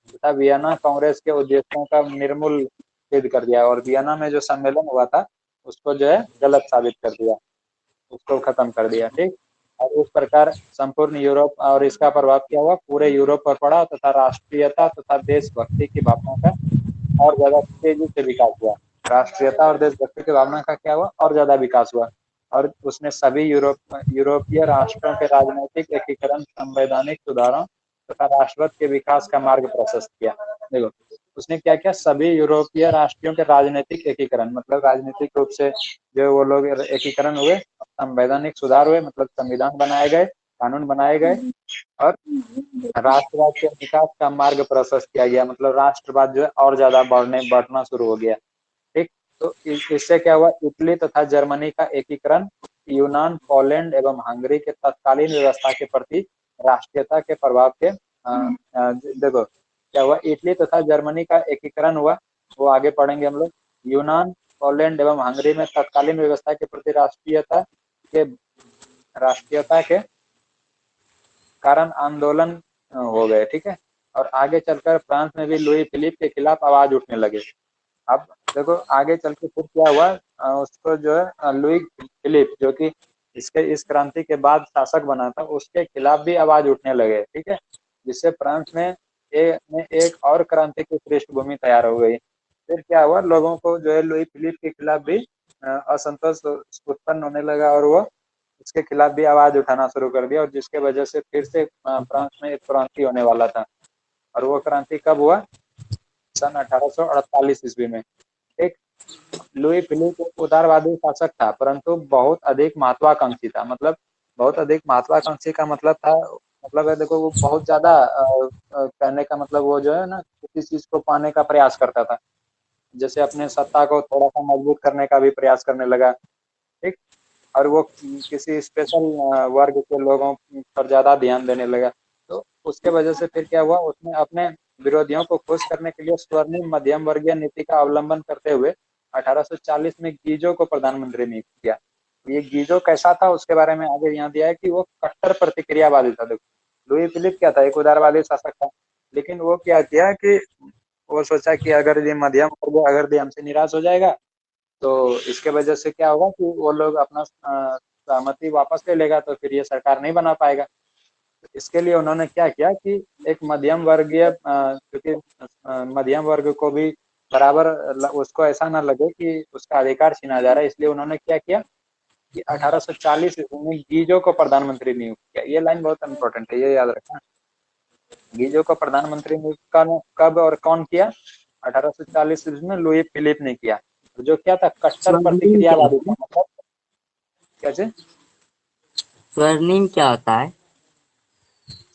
तथा वियना कांग्रेस के उद्देश्यों का निर्मूल सिद्ध कर दिया, और वियना में जो सम्मेलन हुआ था उसको जो है गलत साबित कर दिया, उसको खत्म कर दिया। ठीक। और इस प्रकार संपूर्ण यूरोप, और इसका प्रभाव क्या हुआ, पूरे यूरोप पर पड़ा तथा राष्ट्रीयता तथा देशभक्ति की भावना का और ज्यादा तेजी से विकास हुआ। राष्ट्रीयता और देशभक्ति की भावना का क्या हुआ, और ज्यादा विकास हुआ। और उसने सभी यूरोपीय राष्ट्रों के राजनीतिक एकीकरण, संवैधानिक सुधारों तथा राष्ट्रवाद के विकास का मार्ग प्रशस्त किया। देखो उसने क्या किया, सभी यूरोपीय राष्ट्रों के राजनीतिक एकीकरण, मतलब राजनीतिक रूप से जो वो लोग एकीकरण हुए, संवैधानिक सुधार हुए, मतलब संविधान बनाए गए, कानून बनाए गए, और राष्ट्रवाद के विकास का मार्ग प्रशस्त किया गया, मतलब राष्ट्रवाद जो है और ज्यादा बढ़ना शुरू हो गया। ठीक। तो इससे क्या हुआ, इटली तथा जर्मनी का एकीकरण, यूनान, पोलैंड एवं हंगरी के तत्कालीन व्यवस्था के प्रति राष्ट्रीयता के प्रभाव के देखो क्या हुआ, इटली तथा जर्मनी का एकीकरण हुआ, वो आगे पढ़ेंगे हम लोग। यूनान, पोलैंड एवं हंगरी में तत्कालीन व्यवस्था के प्रति राष्ट्रीयता के कारण आंदोलन हो गए। ठीक है। और आगे चलकर फ्रांस में भी लुई फिलिप के खिलाफ आवाज उठने लगे। अब देखो आगे चल के फिर क्या हुआ, उसको जो है लुई फिलिप, जो कि इस क्रांति के बाद शासक बना था, उसके खिलाफ भी आवाज उठने लगे। ठीक है, जिससे फ्रांस में एक और क्रांति की पृष्ठभूमि तैयार हो गई। फिर क्या हुआ, लोगों को जो है लुई फिलिप के खिलाफ भी असंतोष उत्पन्न होने लगा, और वो इसके खिलाफ भी आवाज उठाना शुरू कर दिया, और जिसके वजह से फिर से फ्रांस में एक क्रांति होने वाला था। और वो क्रांति कब हुआ, सन 1848 ईस्वी में। एक लुई फिलिप एक उदारवादी शासक था, परंतु बहुत अधिक महत्वाकांक्षी था। मतलब बहुत अधिक महत्वाकांक्षी का मतलब था, मतलब है देखो, वो बहुत ज्यादा कहने का मतलब वो जो है ना, किसी चीज को पाने का प्रयास करता था, जैसे अपने सत्ता को थोड़ा सा मजबूत करने का भी प्रयास करने लगा। ठीक। और वो किसी स्पेशल वर्ग के लोगों पर ज्यादा ध्यान देने लगा। तो उसके वजह से फिर क्या हुआ, उसने अपने विरोधियों को खुश करने के लिए स्वर्णिम मध्यम वर्गीय नीति का अवलंबन करते हुए 1840 में गीजो को प्रधानमंत्री नियुक्त किया। ये गीजो कैसा था, उसके बारे में आगे यहाँ दिया है कि वो कट्टर प्रतिक्रियावादी था। देखो लुई फिलिप क्या था, एक उदारवादी शासक था, लेकिन वो क्या किया कि वो सोचा कि अगर ये मध्यम वर्ग अगर ये हमसे निराश हो जाएगा तो इसके वजह से क्या होगा कि वो लोग अपना सहमति वापस ले लेगा, तो फिर ये सरकार नहीं बना पाएगा। तो इसके लिए उन्होंने क्या किया कि एक मध्यम वर्गीय, क्योंकि मध्यम वर्ग को भी बराबर उसको ऐसा ना लगे कि उसका अधिकार छीना जा रहा है, इसलिए उन्होंने क्या किया कि 1840 में गीजो को प्रधानमंत्री नियुक्त किया। ये लाइन बहुत इंपॉर्टेंट है, ये याद रखना। गीजो को प्रधानमंत्री नियुक्त कब और कौन किया? 1840 में लुई फिलिप ने किया। जो क्या था, कट्टर स्वर्णिम क्या प्रतिक्रियावादी होता था। है? मतलब कैसे? स्वर्णिम क्या होता है?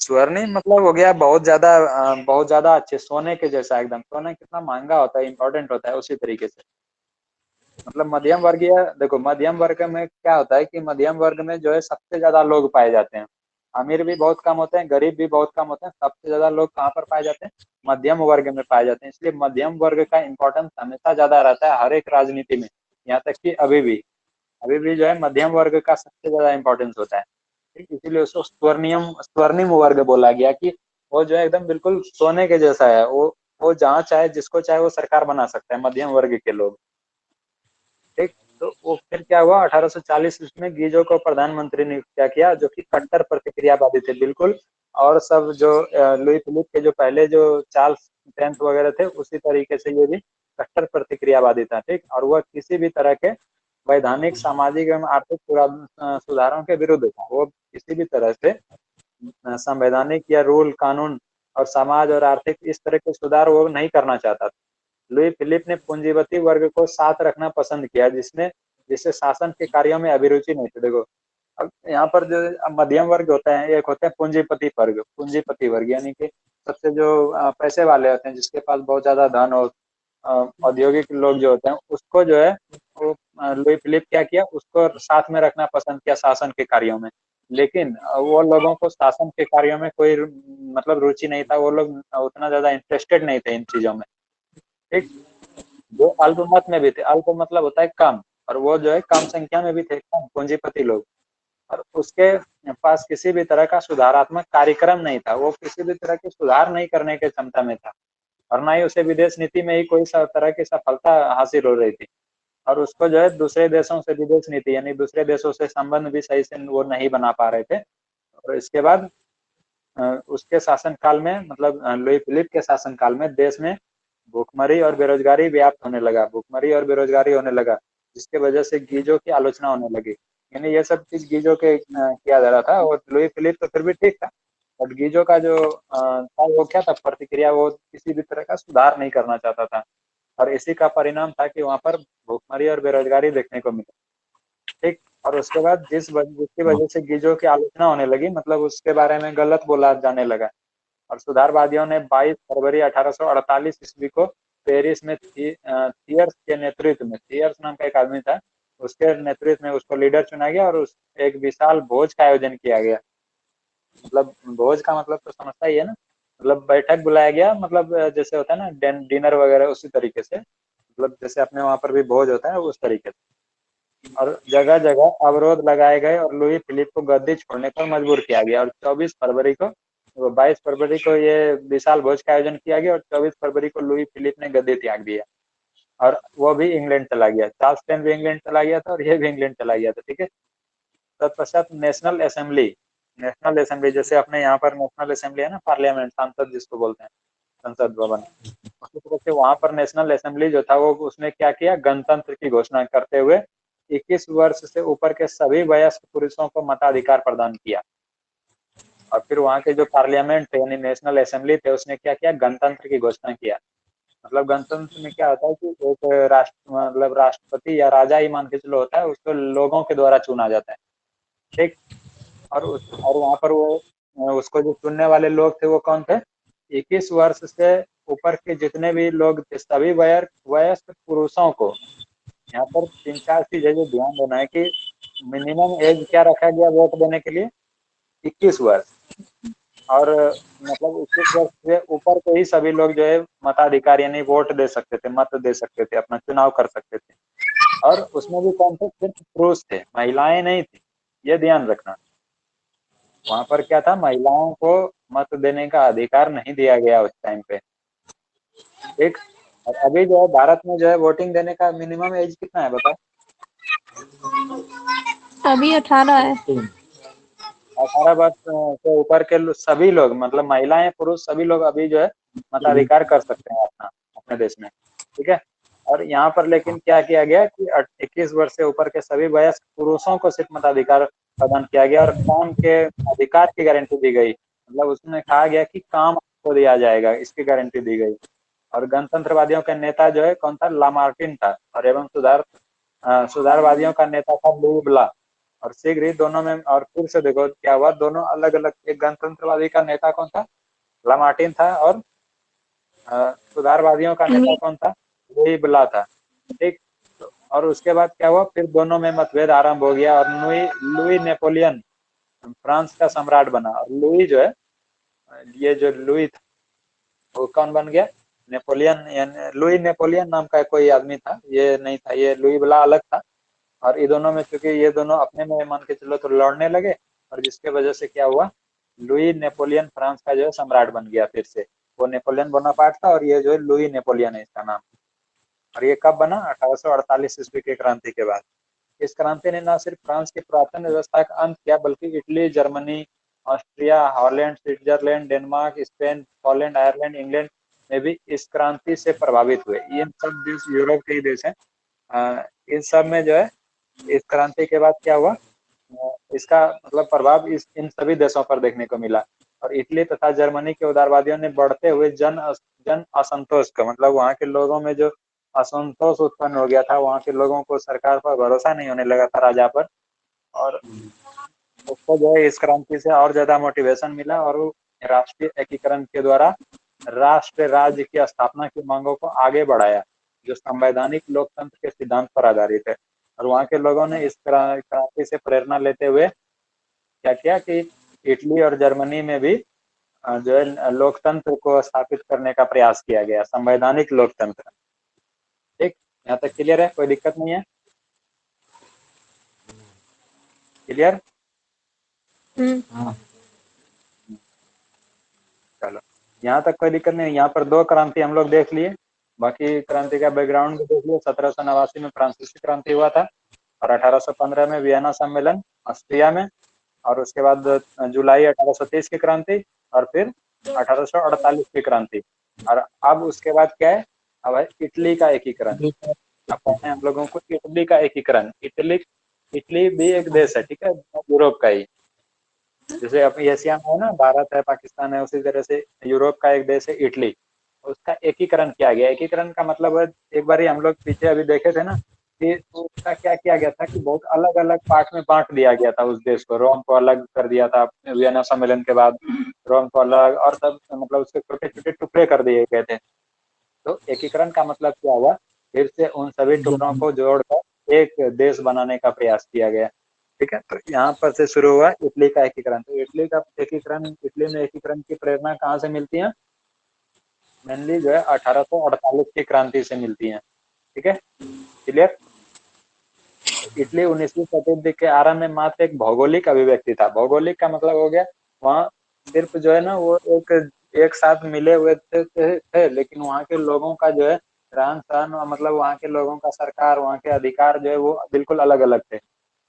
स्वर्णिम मतलब हो गया बहुत ज्यादा अच्छे, सोने के जैसा एकदम। सोना कितना महंगा होता है, इंपॉर्टेंट होता है, उसी तरीके से। मतलब मध्यम वर्गीय, देखो मध्यम वर्ग में क्या होता है कि मध्यम वर्ग में जो है सबसे ज्यादा लोग पाए जाते हैं। अमीर भी बहुत कम होते हैं, गरीब भी बहुत कम होते हैं, सबसे ज्यादा लोग कहाँ पर पाए जाते हैं? मध्यम वर्ग में पाए जाते हैं। इसलिए मध्यम वर्ग का इंपॉर्टेंस हमेशा ज्यादा रहता है हर एक राजनीति में। यहाँ तक कि अभी भी जो है मध्यम वर्ग का सबसे ज्यादा इंपॉर्टेंस होता है। ठीक, इसीलिए उसको स्वर्णियम स्वर्णिम वर्ग बोला गया कि वो जो है एकदम बिल्कुल सोने के जैसा है। वो जहाँ चाहे जिसको चाहे वो सरकार बना सकता है, मध्यम वर्ग के लोग। ठीक, तो वो फिर क्या हुआ, 1840 में गीजो को प्रधानमंत्री नियुक्त किया, जो कि कट्टर प्रतिक्रियावादी थे बिल्कुल। और सब जो लुई फिलिप के जो पहले जो चार्ल्स टेंथ वगैरह थे, उसी तरीके से ये भी कट्टर प्रतिक्रियावादी था। ठीक, और वह किसी भी तरह के वैधानिक, सामाजिक एवं आर्थिक सुधारों के विरुद्ध था। वो किसी भी तरह से संवैधानिक या रूल कानून और समाज और आर्थिक इस तरह के सुधार वो नहीं करना चाहता था। लुई फिलिप ने पूंजीपति वर्ग को साथ रखना पसंद किया, जिससे शासन के कार्यों में अभिरुचि नहीं थी। देखो, अब यहाँ पर जो मध्यम वर्ग होता है, एक होता है पूंजीपति वर्ग यानी कि सबसे जो पैसे वाले होते हैं, जिसके पास बहुत ज्यादा धन हो, औद्योगिक लोग जो होते हैं, उसको जो है वो लुई फिलिप क्या किया, उसको साथ में रखना पसंद किया शासन के कार्यों में। लेकिन वो लोगों को शासन के कार्यों में कोई मतलब रुचि नहीं था, वो लोग उतना ज्यादा इंटरेस्टेड नहीं थे इन चीजों में। ठीक, जो अल्पमत में भी थे, अल्प मतलब होता है कम, और वो जो है कम संख्या में भी थे, कम पूंजीपति लोग। और उसके पास किसी भी तरह का सुधारात्मक कार्यक्रम नहीं था, वो किसी भी तरह के सुधार नहीं करने के क्षमता में था, और ना ही उसे विदेश नीति में ही कोई तरह की सफलता हासिल हो रही थी। और उसको जो है दूसरे देशों से विदेश नीति यानी दूसरे देशों से संबंध भी सही से वो नहीं बना पा रहे थे। और इसके बाद उसके शासनकाल में, मतलब लुई फिलिप के शासनकाल में देश में भूखमरी और बेरोजगारी व्याप्त होने लगा, भूखमरी और बेरोजगारी होने लगा, जिसके वजह से गीजो की आलोचना होने लगी। यानी ये सब चीज गीजो के किया जा रहा था, और लुई फिलिप तो फिर भी ठीक था, बट गीजो का जो था वो क्या था, प्रतिक्रिया, वो किसी भी तरह का सुधार नहीं करना चाहता था। और इसी का परिणाम था कि वहां पर भूखमरी और बेरोजगारी देखने को मिली। ठीक, और उसके बाद जिसकी वजह से गीजो की आलोचना होने लगी, मतलब उसके बारे में गलत बोला जाने लगा। और सुधारवादियों ने 22 फरवरी 1848 ईस्वी को पेरिस में थियर्स के नेतृत्व में, थियर्स नाम का एक आदमी था, उसके नेतृत्व में उसको लीडर चुना गया, और उस एक विशाल भोज का आयोजन किया गया। मतलब भोज का मतलब तो समझता ही है ना, मतलब बैठक बुलाया गया, मतलब जैसे होता है ना डिनर वगैरह, उसी तरीके से, मतलब जैसे अपने वहां पर भी भोज होता है उस तरीके से। और जगह जगह अवरोध लगाए गए और लुई फिलिप को गद्दी छोड़ने पर मजबूर किया गया। और 22 फरवरी को ये विशाल भोज का आयोजन किया गया, और 24 फरवरी को लुई फिलिप ने गद्दी त्याग दिया, और वो भी इंग्लैंड चला गया। चार्ल्स टेन भी इंग्लैंड चला गया था, और ये भी इंग्लैंड चला गया था। ठीक है, तत्पश्चात नेशनल असेंबली जैसे अपने यहाँ पर नेशनल असेंबली है ना, पार्लियामेंट, संसद जिसको बोलते हैं, संसद भवन, उसी तरह से वहां पर नेशनल असेंबली जो था, वो उसने क्या किया, गणतंत्र की घोषणा करते हुए 21 वर्ष से ऊपर के सभी वयस्क पुरुषों को मताधिकार प्रदान किया। और फिर वहां के जो पार्लियामेंट थे यानी नेशनल असेंबली थे, उसने क्या किया, गणतंत्र की घोषणा किया। मतलब गणतंत्र में क्या होता है कि एक मतलब राष्ट्रपति या राजा ही मान के चलो होता है, उसको लोगों के द्वारा चुना जाता है। ठीक, और वहां पर वो उसको जो चुनने वाले लोग थे वो कौन थे, 21 वर्ष से ऊपर के जितने भी लोग थे, सभी वयस्क पुरुषों को। यहाँ पर 3-4 चीजें जो ध्यान देना है कि मिनिमम एज क्या रखा गया वोट देने के लिए, 21 वर्ष। और मतलब 21 वर्ष से ऊपर के ही सभी लोग जो है मताधिकार यानी वोट दे सकते थे, मत दे सकते थे, अपना चुनाव कर सकते थे। और उसमें भी कौन थे, सिर्फ पुरुष थे, महिलाएं नहीं थी, ये ध्यान रखना। वहां पर क्या था, महिलाओं को मत देने का अधिकार नहीं दिया गया उस टाइम पे। ठीक। और अभी जो है भारत में जो है वोटिंग देने का मिनिमम एज कितना है बताओ? अभी 18 है। 18 वर्ष से ऊपर के सभी लोग, मतलब महिलाएं पुरुष सभी लोग अभी जो है मताधिकार कर सकते हैं अपना अपने देश में। ठीक है। और यहाँ पर लेकिन क्या किया गया कि 21 वर्ष से ऊपर के सभी वयस्क पुरुषों को सिर्फ मताधिकार प्रदान किया गया और काम के अधिकार की गारंटी दी गई। मतलब उसमें कहा गया कि काम आपको दिया जाएगा, इसकी गारंटी दी गई। और गणतंत्रवादियों का नेता जो है कौन था? लामार्टिन था। और एवं सुधारवादियों का नेता था लुई ब्ला। और शीघ्र ही दोनों में, और फिर से देखो क्या हुआ, दोनों अलग अलग, एक गणतंत्रवादी का नेता कौन था? लामार्टिन था। और सुधारवादियों का नेता कौन था? लुई ब्ला था। ठीक। तो और उसके बाद क्या हुआ, फिर दोनों में मतभेद आरंभ हो गया और लुई लुई नेपोलियन फ्रांस का सम्राट बना। और लुई जो है, ये जो लुई था वो कौन बन गया? नेपोलियन, यानी लुई नेपोलियन नाम का कोई आदमी था, ये नहीं था, ये लुई ब्ला अलग था। और ये दोनों में, चूंकि ये दोनों अपने में मान के चलो तो लड़ने लगे, और जिसके वजह से क्या हुआ, लुई नेपोलियन फ्रांस का जो है सम्राट बन गया फिर से। वो नेपोलियन बोनापार्ट था और ये जो है लुई नेपोलियन है इसका नाम। और ये कब बना? 1848 ईस्वी की क्रांति के बाद। इस क्रांति ने न सिर्फ फ्रांस की पुरातन व्यवस्था का अंत किया, बल्कि Italy, Germany, Austria, Holland, Switzerland, Denmark, Spain, Poland, Ireland, England में भी इस क्रांति से प्रभावित हुए। ये सब देश यूरोप के ही देश हैं। इन सब में जो है इस क्रांति के बाद क्या हुआ, इसका मतलब प्रभाव इस इन सभी देशों पर देखने को मिला। और इटली तथा जर्मनी के उदारवादियों ने बढ़ते हुए जन असंतोष का, मतलब वहाँ के लोगों में जो असंतोष उत्पन्न हो गया था, वहाँ के लोगों को सरकार पर भरोसा नहीं होने लगा था, राजा पर। और उसको जो है इस क्रांति से और ज्यादा मोटिवेशन मिला और वो राष्ट्रीय एकीकरण के द्वारा राष्ट्र राज्य की स्थापना की मांगों को आगे बढ़ाया, जो संवैधानिक लोकतंत्र के सिद्धांत पर आधारित है। और वहाँ के लोगों ने इस क्रांति से प्रेरणा लेते हुए क्या किया कि इटली और जर्मनी में भी जो है लोकतंत्र को स्थापित करने का प्रयास किया गया, संवैधानिक लोकतंत्र। ठीक। यहाँ तक क्लियर है? कोई दिक्कत नहीं है? क्लियर? हाँ। चलो, यहाँ तक कोई दिक्कत नहीं। यहाँ पर 2 क्रांति हम लोग देख लिए, बाकी क्रांति का बैकग्राउंड भी देख लिया। 1789 में फ्रांसीसी क्रांति हुआ था, और 1815 में वियना सम्मेलन ऑस्ट्रिया में, और उसके बाद जुलाई 1830 की क्रांति, और फिर 1848 की क्रांति। और अब उसके बाद क्या है? अब है इटली का एकीकरण। अब पढ़ना है हम लोगों को इटली का एकीकरण। इटली इटली भी एक देश है, ठीक है, यूरोप का ही। जैसे अपनी एशिया में है ना, भारत है, पाकिस्तान है, उसी तरह से यूरोप का एक देश है इटली। उसका एकीकरण किया गया। एकीकरण का मतलब है, एक बार हम लोग पीछे अभी देखे थे ना कि उसका क्या किया गया था कि बहुत अलग अलग पार्ट में बांट दिया गया था उस देश को। रोम को अलग कर दिया था वियना सम्मेलन के बाद, रोम को अलग, और सब मतलब उसके छोटे छोटे टुकड़े कर दिए गए थे। तो एकीकरण का मतलब क्या हुआ, फिर से उन सभी टुकड़ों को जोड़कर एक देश बनाने का प्रयास किया गया। ठीक है। तो यहाँ पर से शुरू हुआ इटली का एकीकरण। तो इटली का एकीकरण, इटली में एकीकरण की प्रेरणा कहाँ से मिलती है? मेनली जो है 1848 की क्रांति से मिलती है। ठीक है। क्लियर? इटली 19वीं शताब्दी के आरंभ में मात्र एक भौगोलिक अभिव्यक्ति था। भौगोलिक का मतलब हो गया वहाँ सिर्फ जो है ना वो एक साथ मिले हुए थे, लेकिन वहाँ के लोगों का जो है रहन सहन, मतलब वहाँ के लोगों का सरकार, वहाँ के अधिकार जो है वो बिल्कुल अलग अलग थे।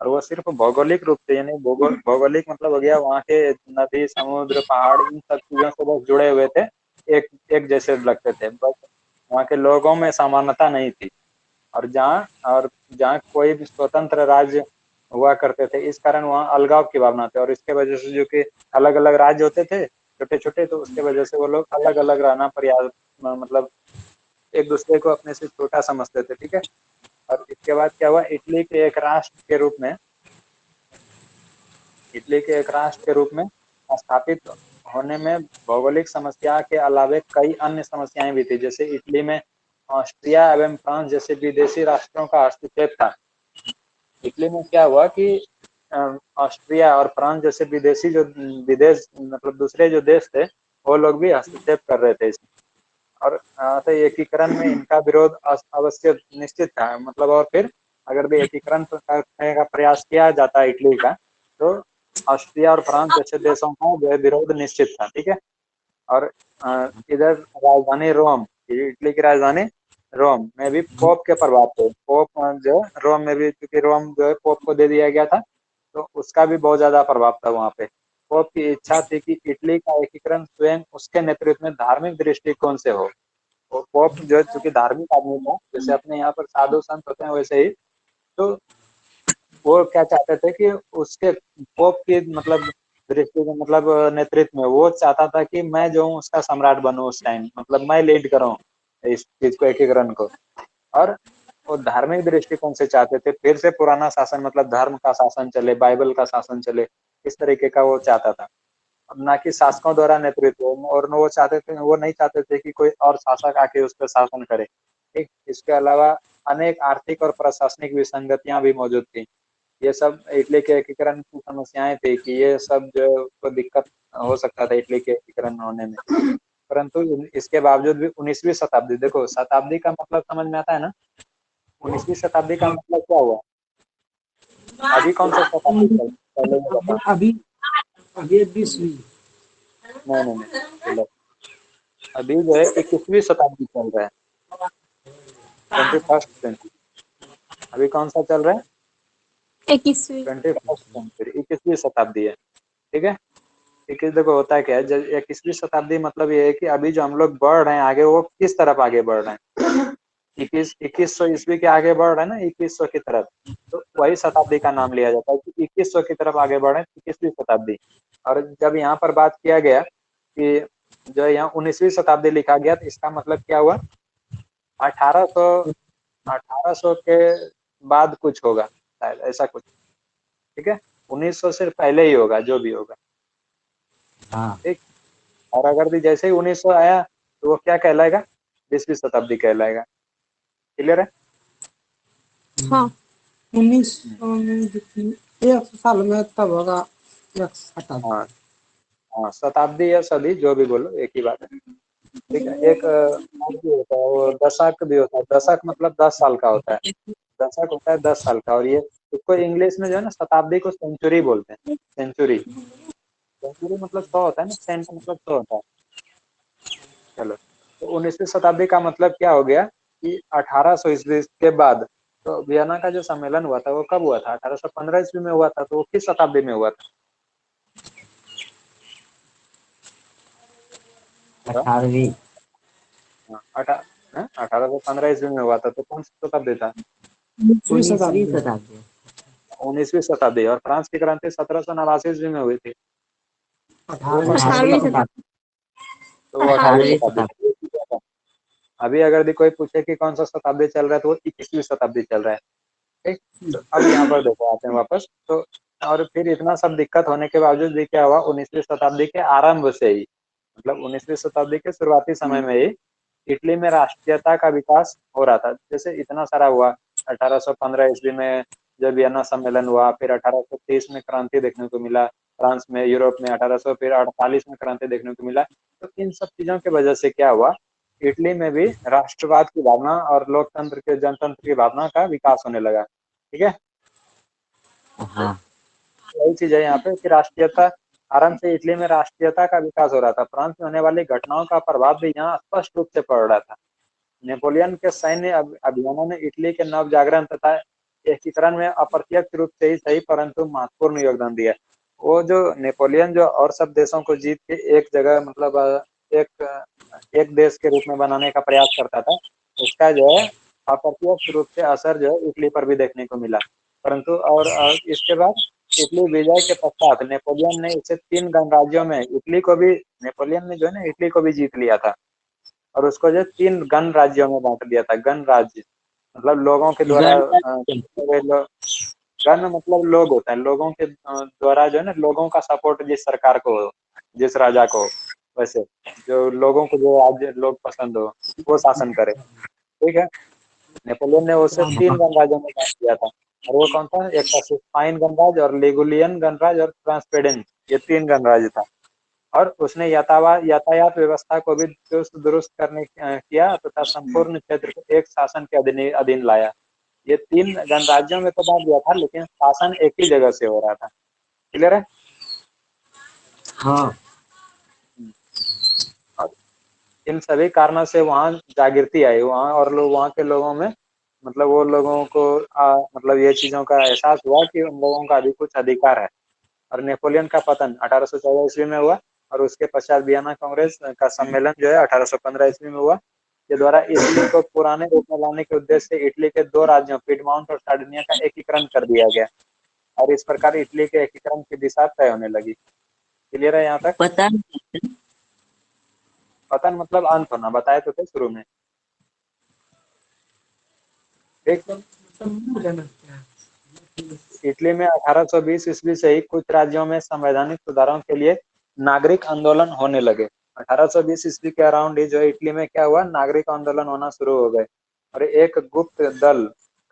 और वो सिर्फ भौगोलिक रूप से, यानी भौगोलिक मतलब हो गया वहाँ के नदी, समुद्र, पहाड़, इन सब चीजों से बस जुड़े हुए थे, एक एक जैसे लगते थे, बस वहाँ के लोगों में समानता नहीं थी। और जहाँ कोई भी स्वतंत्र राज्य हुआ करते थे, इस कारण वहाँ अलगाव की भावना थी। और इसके वजह से जो कि अलग अलग राज्य होते थे छोटे छोटे, तो उसके वजह से वो लोग अलग अलग रहना प्रयास, मतलब एक दूसरे को अपने से छोटा समझते थे। ठीक है। और इसके बाद क्या हुआ, इटली के एक राष्ट्र के रूप में स्थापित होने में भौगोलिक समस्या के अलावे कई अन्य समस्याएं भी थी। जैसे इटली में ऑस्ट्रिया एवं फ्रांस जैसे विदेशी राष्ट्रों का हस्तक्षेप था। इटली में क्या हुआ कि ऑस्ट्रिया और फ्रांस जैसे विदेशी जो विदेश, मतलब दूसरे जो देश थे, वो लोग भी हस्तक्षेप कर रहे थे इसमें। और तो एकीकरण में इनका विरोध अवश्य निश्चित था। मतलब और फिर अगर भी एकीकरण करने का प्रयास किया जाता है इटली का, तो ऑस्ट्रिया और फ्रांस जैसे देशों का जो है विरोध निश्चित था, ठीक है। और इधर राजधानी रोम, इटली की राजधानी रोम में भी पोप के प्रभाव थे। पोप जो है रोम में भी, क्योंकि रोम जो है पोप को दे दिया गया था, तो उसका भी बहुत ज्यादा प्रभाव था वहां पे। पोप की इच्छा थी कि इटली का एकीकरण स्वयं उसके नेतृत्व में धार्मिक दृष्टिकोण से हो। वो पोप जो है चूंकि धार्मिक आदमी था, जैसे अपने यहाँ पर साधु संत होते हैं वैसे ही, तो वो क्या चाहते थे कि उसके पोप की मतलब दृष्टि में, मतलब नेतृत्व में, वो चाहता था कि मैं जो हूँ उसका सम्राट बनूं उस टाइम, मतलब मैं लीड करूं इस चीज को, एकीकरण को। और वो धार्मिक दृष्टिकोण से चाहते थे फिर से पुराना शासन, मतलब धर्म का शासन चले, बाइबल का शासन चले, इस तरीके का वो चाहता था। अब ना कि शासकों द्वारा नेतृत्व, और वो चाहते थे, वो नहीं चाहते थे कि कोई और शासक आके उस पर शासन करे। ठीक, इसके अलावा अनेक आर्थिक और प्रशासनिक विसंगतियां भी मौजूद थी। ये सब इटली के एकीकरण की समस्याएं थी कि ये सब जो है उसको दिक्कत हो सकता था इटली के एकीकरण होने में। परंतु इसके बावजूद भी 19वीं शताब्दी, देखो शताब्दी का मतलब समझ में आता है ना। 19वीं शताब्दी का मतलब क्या हुआ? अभी कौन सा शताब्दी चल पहले ये बताओ। अभी अभी 20वीं। नहीं नहीं नहीं, गलत। अभी जो है 21वीं शताब्दी चल रहा है, 21st सेंचुरी। अभी कौन सा चल रहा है? 21वीं। 21st सेंचुरी, 21वीं शताब्दी है, ठीक है। इक्कीस, देखो होता है क्या है, 21वीं शताब्दी मतलब ये है कि अभी जो हम लोग बढ़ रहे हैं आगे, वो किस तरफ आगे बढ़ रहे हैं? 2100 ईस्वी के आगे बढ़ रहे हैं ना, 2100 की तरफ, तो वही शताब्दी का नाम लिया जाता है कि 2100 की तरफ आगे बढ़ रहे हैं, 21वीं शताब्दी। और जब यहाँ पर बात किया गया कि जो यहाँ 19वीं शताब्दी लिखा गया, तो इसका मतलब क्या हुआ? 1800, 1800 के बाद कुछ होगा शायद, ऐसा कुछ, ठीक है। 1900 से पहले ही होगा जो भी होगा, हाँ। ठीक। और अगर भी जैसे ही 1900 आया, तो वो क्या कहलाएगा? 20वीं शताब्दी कहलाएगा। क्लियर है? हाँ। 1900 में जितनी 100 साल में तब होगा 1 शताब्दी। हाँ हाँ, शताब्दी या सदी जो भी बोलो एक ही बात है, ठीक है। एक और भी होता है, वो दशक भी होता है। दशक मतलब 10 साल का होता है, दशक होता है 10 साल का। और ये इसको इंग्लिश में जो है ना, शताब्दी को सेंचुरी बोलते हैं, सेंचुरी। सेंचुरी मतलब 100 होता है ना, सेंट मतलब 100 होता है। चलो, तो 19वीं शताब्दी का मतलब क्या हो गया कि 1800 ईस्वी के बाद, तो वियना का जो सम्मेलन हुआ था वो कब हुआ था? 1815 ईस्वी में हुआ था, तो वो किस शताब्दी में हुआ था? 18वीं। 1815 ईस्वी में हुआ था, तो कौन सी शताब्दी था? 19वीं शताब्दी। 19वीं शताब्दी। और फ्रांस की क्रांति 1789 ईस्वी में हुई थी, वो कौन सी 18वीं 18वीं शताब्दी? शताब्दी। तो वो 18वीं 18वीं। शताब्दी थी। अभी अगर भी कोई पूछे कि कौन सा शताब्दी चल रहा है, तो वो 21वीं शताब्दी चल रहा है, ठीक। तो अब यहाँ पर देखो, आते हैं वापस तो। और फिर इतना सब दिक्कत होने के बावजूद भी क्या हुआ? 19वीं शताब्दी के आरंभ से ही, मतलब 19वीं शताब्दी के शुरुआती समय में ही इटली में राष्ट्रीयता का विकास हो रहा था। जैसे इतना सारा हुआ 1815 ईस्वी में जब वियना सम्मेलन हुआ, फिर 1830 में क्रांति देखने को मिला फ्रांस में, यूरोप में 1800, फिर 48 में क्रांति देखने को मिला। तो इन सब चीजों की वजह से क्या हुआ? इटली में भी राष्ट्रवाद की भावना और लोकतंत्र के, जनतंत्र की भावना का विकास होने लगा, ठीक है। तो हाँ। वही चीज है यहाँ पे कि राष्ट्रीयता, आरंभ से इटली में राष्ट्रीयता का विकास हो रहा था। फ्रांस में होने वाली घटनाओं का प्रभाव भी यहाँ स्पष्ट रूप से पड़ रहा था। नेपोलियन के सैन्य अभियानों ने इटली के नव जागरण तथा एकीकरण में अप्रत्यक्ष रूप से ही सही, परंतु महत्वपूर्ण योगदान दिया। वो जो नेपोलियन जो और सब देशों को जीत के एक जगह, मतलब एक एक देश के रूप में बनाने का प्रयास करता था, उसका जो है अप्रत्यक्ष रूप से असर जो है इटली पर भी देखने को मिला। परंतु और इसके बाद इटली विजय के पश्चात नेपोलियन ने इसे 3 गणराज्यों में, इटली को भी, नेपोलियन ने जो है ना इटली को भी जीत लिया था, और उसको जो 3 गणराज्यों में बांट दिया था। गणराज्य मतलब लोगों के द्वारा गण मतलब लोग होता है, लोगों के द्वारा जो है ना, लोगों का सपोर्ट जिस सरकार को हो, जिस राजा को, वैसे जो लोगों को जो राज्य लोग पसंद हो, वो शासन करे, ठीक है। नेपोलियन ने उसे 3 गणराज्यों में बांट दिया था। और वो कौन था? एक था सिस्पाइन गणराज्य, और लेगुलियन गणराज्य, और ट्रांसपेडेंट, ये 3 गणराज्य था। और उसने यातायात व्यवस्था को भी चुस्त दुरुस्त करने किया तथा संपूर्ण क्षेत्र को एक शासन के अधीन लाया। ये 3 गणराज्यों में तो बांट दिया था, लेकिन शासन एक ही जगह से हो रहा था। क्लियर है? हाँ और इन सभी कारणों से वहाँ जागृति आई वहाँ, और लोग वहाँ के लोगों में मतलब वो लोगों को मतलब ये चीजों का एहसास हुआ कि उन लोगों का भी कुछ अधिकार है। और नेपोलियन का पतन 1814 ईस्वी में हुआ, और उसके पश्चात वियना कांग्रेस का सम्मेलन जो है 1815 ईस्वी में हुआ, के द्वारा इटली को पुराने रूप में लाने के उद्देश्य से इटली के दो राज्यों पीडमाउंट और सार्डिनिया का एकीकरण कर दिया गया, और इस प्रकार इटली के एकीकरण की दिशा तय होने लगी। क्लियर है यहाँ तक? पता नहीं। पतन मतलब अंत होना, बताए तो थे शुरू में। ठीक। इटली में 1820 ईस्वी से ही कुछ राज्यों में संवैधानिक सुधारों के लिए नागरिक आंदोलन होने लगे। 1820 ईस्वी के अराउंड ही जो इटली में क्या हुआ, नागरिक आंदोलन होना शुरू हो गए, और एक गुप्त दल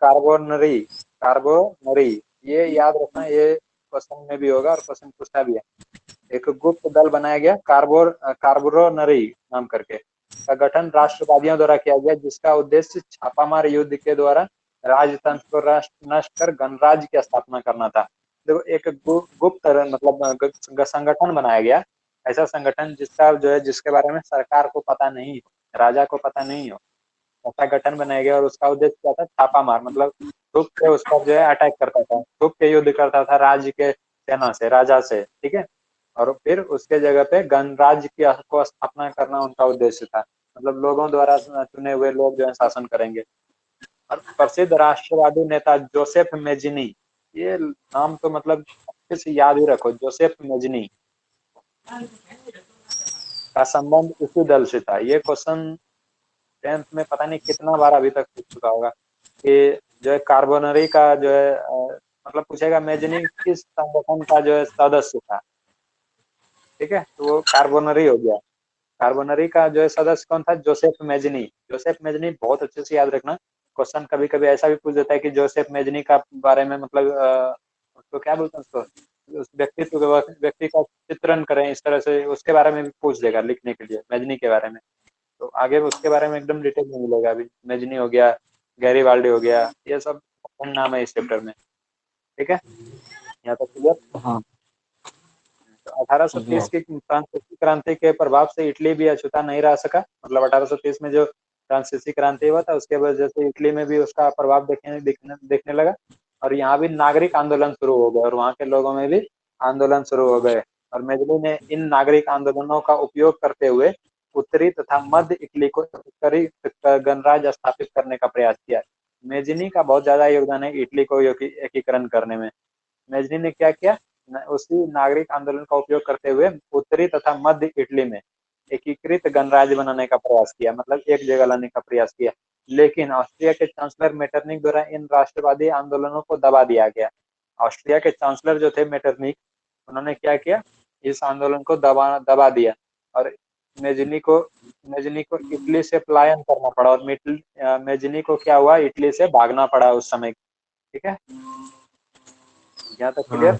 कार्बोनरी कार्बोनरी ये याद रखना, ये क्वेश्चन में भी होगा और क्वेश्चन पूछा भी है। एक गुप्त दल बनाया गया कार्बोनरी नाम करके, का गठन राष्ट्रवादियों द्वारा किया गया, जिसका उद्देश्य छापामार युद्ध के द्वारा राजतंत्र को नष्ट कर गणराज्य की स्थापना करना था। देखो एक गुप्त मतलब संगठन बनाया गया, ऐसा संगठन जिसका जो है जिसके बारे में सरकार को पता नहीं हो, राजा को पता नहीं हो, ऐसा गठन बनाया गया, और उसका उद्देश्य क्या था, छापा मार मतलब छुप के उस पर जो है अटैक करता था, छुप के युद्ध करता था राज्य के सेना से, राजा से, ठीक है। और फिर उसके जगह पे गणराज्य की को स्थापना करना उनका उद्देश्य था, मतलब लोगों द्वारा चुने हुए लोग जो है शासन करेंगे। और प्रसिद्ध राष्ट्रवादी नेता जोसेफ मेजिनी, ये नाम तो मतलब अच्छे से याद ही रखो, जोसेफ मेजिनी का संबंध इसी दल से था। ये क्वेश्चन 10th में पता नहीं कितना बार अभी तक पूछ चुका होगा कि जो है कार्बोनरी का जो है मतलब पूछेगा मेजिनी किस संगठन का जो है सदस्य था, ठीक है, तो वो कार्बोनरी हो गया। कार्बोनरी का जो है सदस्य कौन था, जोसेफ मेजिनी। जोसेफ मेजिनी बहुत अच्छे से याद रखना, क्वेश्चन कभी कभी ऐसा भी पूछ देता है कि जोसेफ मेजिनी का बारे में मतलब उसको क्या बोलते हैं, उसको उस व्यक्ति का चित्रण करें, इस तरह से उसके बारे में भी पूछ देगा लिखने के लिए मेजिनी के बारे में। तो आगे उसके बारे में एकदम डिटेल में मिलेगा, अभी मेजिनी हो गया, गैरीवाल्डी हो गया, ये सब नाम है इस चैप्टर में, ठीक है, यहाँ तक क्लियर। हाँ तो 1830 की फ्रांसीसी क्रांति के प्रभाव से इटली भी अछूता नहीं रह सका, मतलब 1830 में जो फ्रांसीसी क्रांति हुआ था उसके वजह से इटली में भी उसका प्रभाव देखने लगा, और यहाँ भी नागरिक आंदोलन शुरू हो गए, और वहाँ के लोगों में भी आंदोलन शुरू हो गए, और मेजनी ने इन नागरिक आंदोलनों का उपयोग करते हुए उत्तरी तथा मध्य इटली को गणराज्य स्थापित करने का प्रयास किया। मेजनी का बहुत ज्यादा योगदान है इटली को एकीकरण करने में। मेजनी ने क्या किया, उसी नागरिक आंदोलन का उपयोग करते हुए उत्तरी तथा मध्य इटली में एकीकृत गणराज्य बनाने का प्रयास किया, मतलब एक जगह लाने का प्रयास किया। लेकिन ऑस्ट्रिया के चांसलर मेटरनिक द्वारा इन राष्ट्रवादी आंदोलनों को दबा दिया गया। ऑस्ट्रिया के चांसलर जो थे मेटरनिक, उन्होंने क्या किया, इस आंदोलन को दबा दिया, और मेजनी को इटली से पलायन करना पड़ा, और मेजनी को क्या हुआ, इटली से भागना पड़ा उस समय, ठीक है, यहाँ तक क्लियर।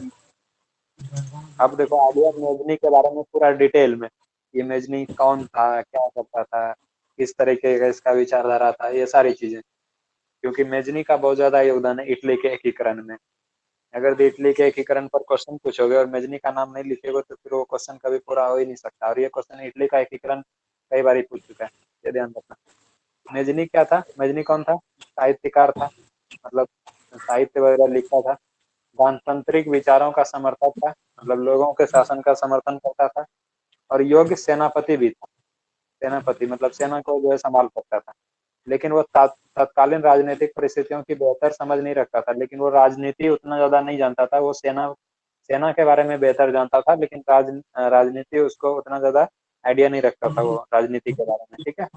अब देखो आगे मेजनी के बारे में पूरा डिटेल में, ये मेजनी कौन था, क्या करता था, किस तरीके का इसका विचारधारा था, ये सारी चीजें, क्योंकि मेजनी का बहुत ज्यादा योगदान है इटली के एकीकरण में। अगर इटली के एकीकरण पर क्वेश्चन पूछोगे और मेजनी का नाम नहीं लिखोगे तो फिर वो क्वेश्चन कभी पूरा हो ही नहीं सकता, और ये क्वेश्चन इटली का एकीकरण कई बार पूछ चुका है, ये ध्यान रखना। मेजनी क्या था, मेजनी कौन था, साहित्यकार था, मतलब साहित्य वगैरह लिखता था, गणतांत्रिक विचारों का समर्थक था, मतलब लोगों के शासन का समर्थन करता था, और योग्य सेनापति भी था। सेनापति मतलब सेना को जो है संभाल सकता था, लेकिन वो तत्कालीन राजनीतिक परिस्थितियों की बेहतर समझ नहीं रखता था, लेकिन वो राजनीति उतना ज्यादा नहीं जानता था, वो सेना के बारे में बेहतर जानता था, लेकिन राजनीति उसको उतना ज्यादा आइडिया नहीं रखता था वो राजनीति के बारे में, ठीक है।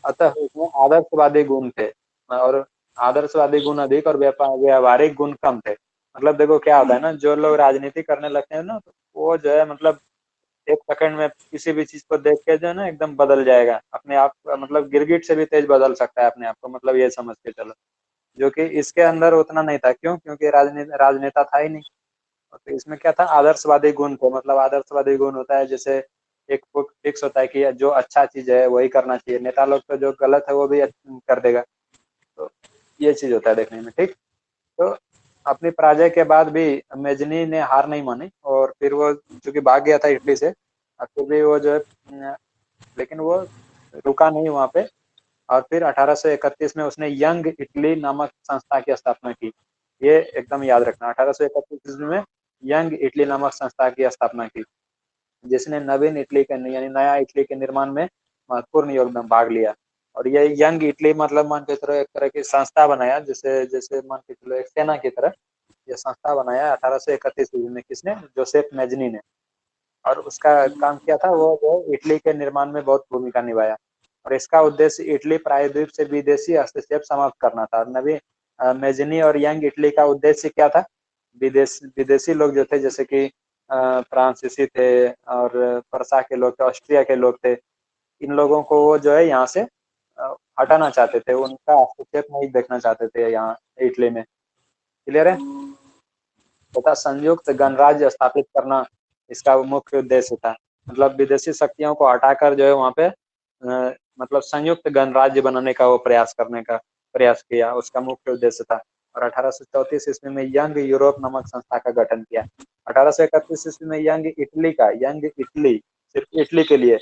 अतः उसमें आदर्शवादी गुण थे, और आदर्शवादी गुण अधिक और व्यावहारिक गुण कम थे। मतलब देखो क्या होता है ना, जो लोग राजनीति करने लगते हैं ना, तो वो जो है मतलब एक सेकंड में किसी भी चीज को देख के जो है ना एकदम बदल जाएगा अपने आप, मतलब गिरगिट से भी तेज बदल सकता है अपने आप को, मतलब ये समझ के चलो, जो कि इसके अंदर उतना नहीं था। क्यों? क्योंकि राजनेता था ही नहीं। तो इसमें क्या था, आदर्शवादी गुण थे, मतलब आदर्शवादी गुण होता है जैसे एक फिक्स होता है कि जो अच्छा चीज है वही करना चाहिए, नेता लोग तो जो गलत है वो भी कर देगा, तो ये चीज होता है देखने में, ठीक। तो अपनी पराजय के बाद भी मेजनी ने हार नहीं मानी, और फिर वो चूंकि भाग गया था इटली से, और फिर भी वो जो है लेकिन वो रुका नहीं वहां पे, और फिर 1831 में उसने यंग इटली नामक संस्था की स्थापना की। ये एकदम याद रखना, 1831 ईस्वी में यंग इटली नामक संस्था की स्थापना की, जिसने नवीन इटली के यानी नया इटली के निर्माण में महत्वपूर्ण योगदान भाग लिया। और ये यंग इटली मतलब मान के चलो एक तरह की संस्था बनाया, जैसे जैसे मान के चलो एक सेना की तरह ये संस्था बनाया 1831 ईस्वी में, किसने? जोसेफ मेजनी ने। और उसका काम क्या था, वो जो इटली के निर्माण में बहुत भूमिका निभाया। और इसका उद्देश्य इटली प्रायद्वीप से विदेशी हस्तक्षेप समाप्त करना था। और नवी मेजनी और यंग इटली का उद्देश्य क्या था? विदेशी लोग जो थे, जैसे कि फ्रांसीसी थे और परसा के लोग थे, ऑस्ट्रिया के लोग थे, इन लोगों को वो जो है यहाँ से हटाना चाहते थे, उनका हस्तक्षेप नहीं देखना चाहते थे यहाँ इटली में। क्लियर है? तथा संयुक्त गणराज्य स्थापित करना इसका मुख्य उद्देश्य था। मतलब विदेशी शक्तियों को हटाकर जो है वहाँ पे मतलब संयुक्त गणराज्य बनाने का वो प्रयास करने का प्रयास किया, उसका मुख्य उद्देश्य था। और 1834 ईस्वी में यंग यूरोप नामक संस्था का गठन किया। 1831 ईस्वी में यंग इटली सिर्फ इटली के लिए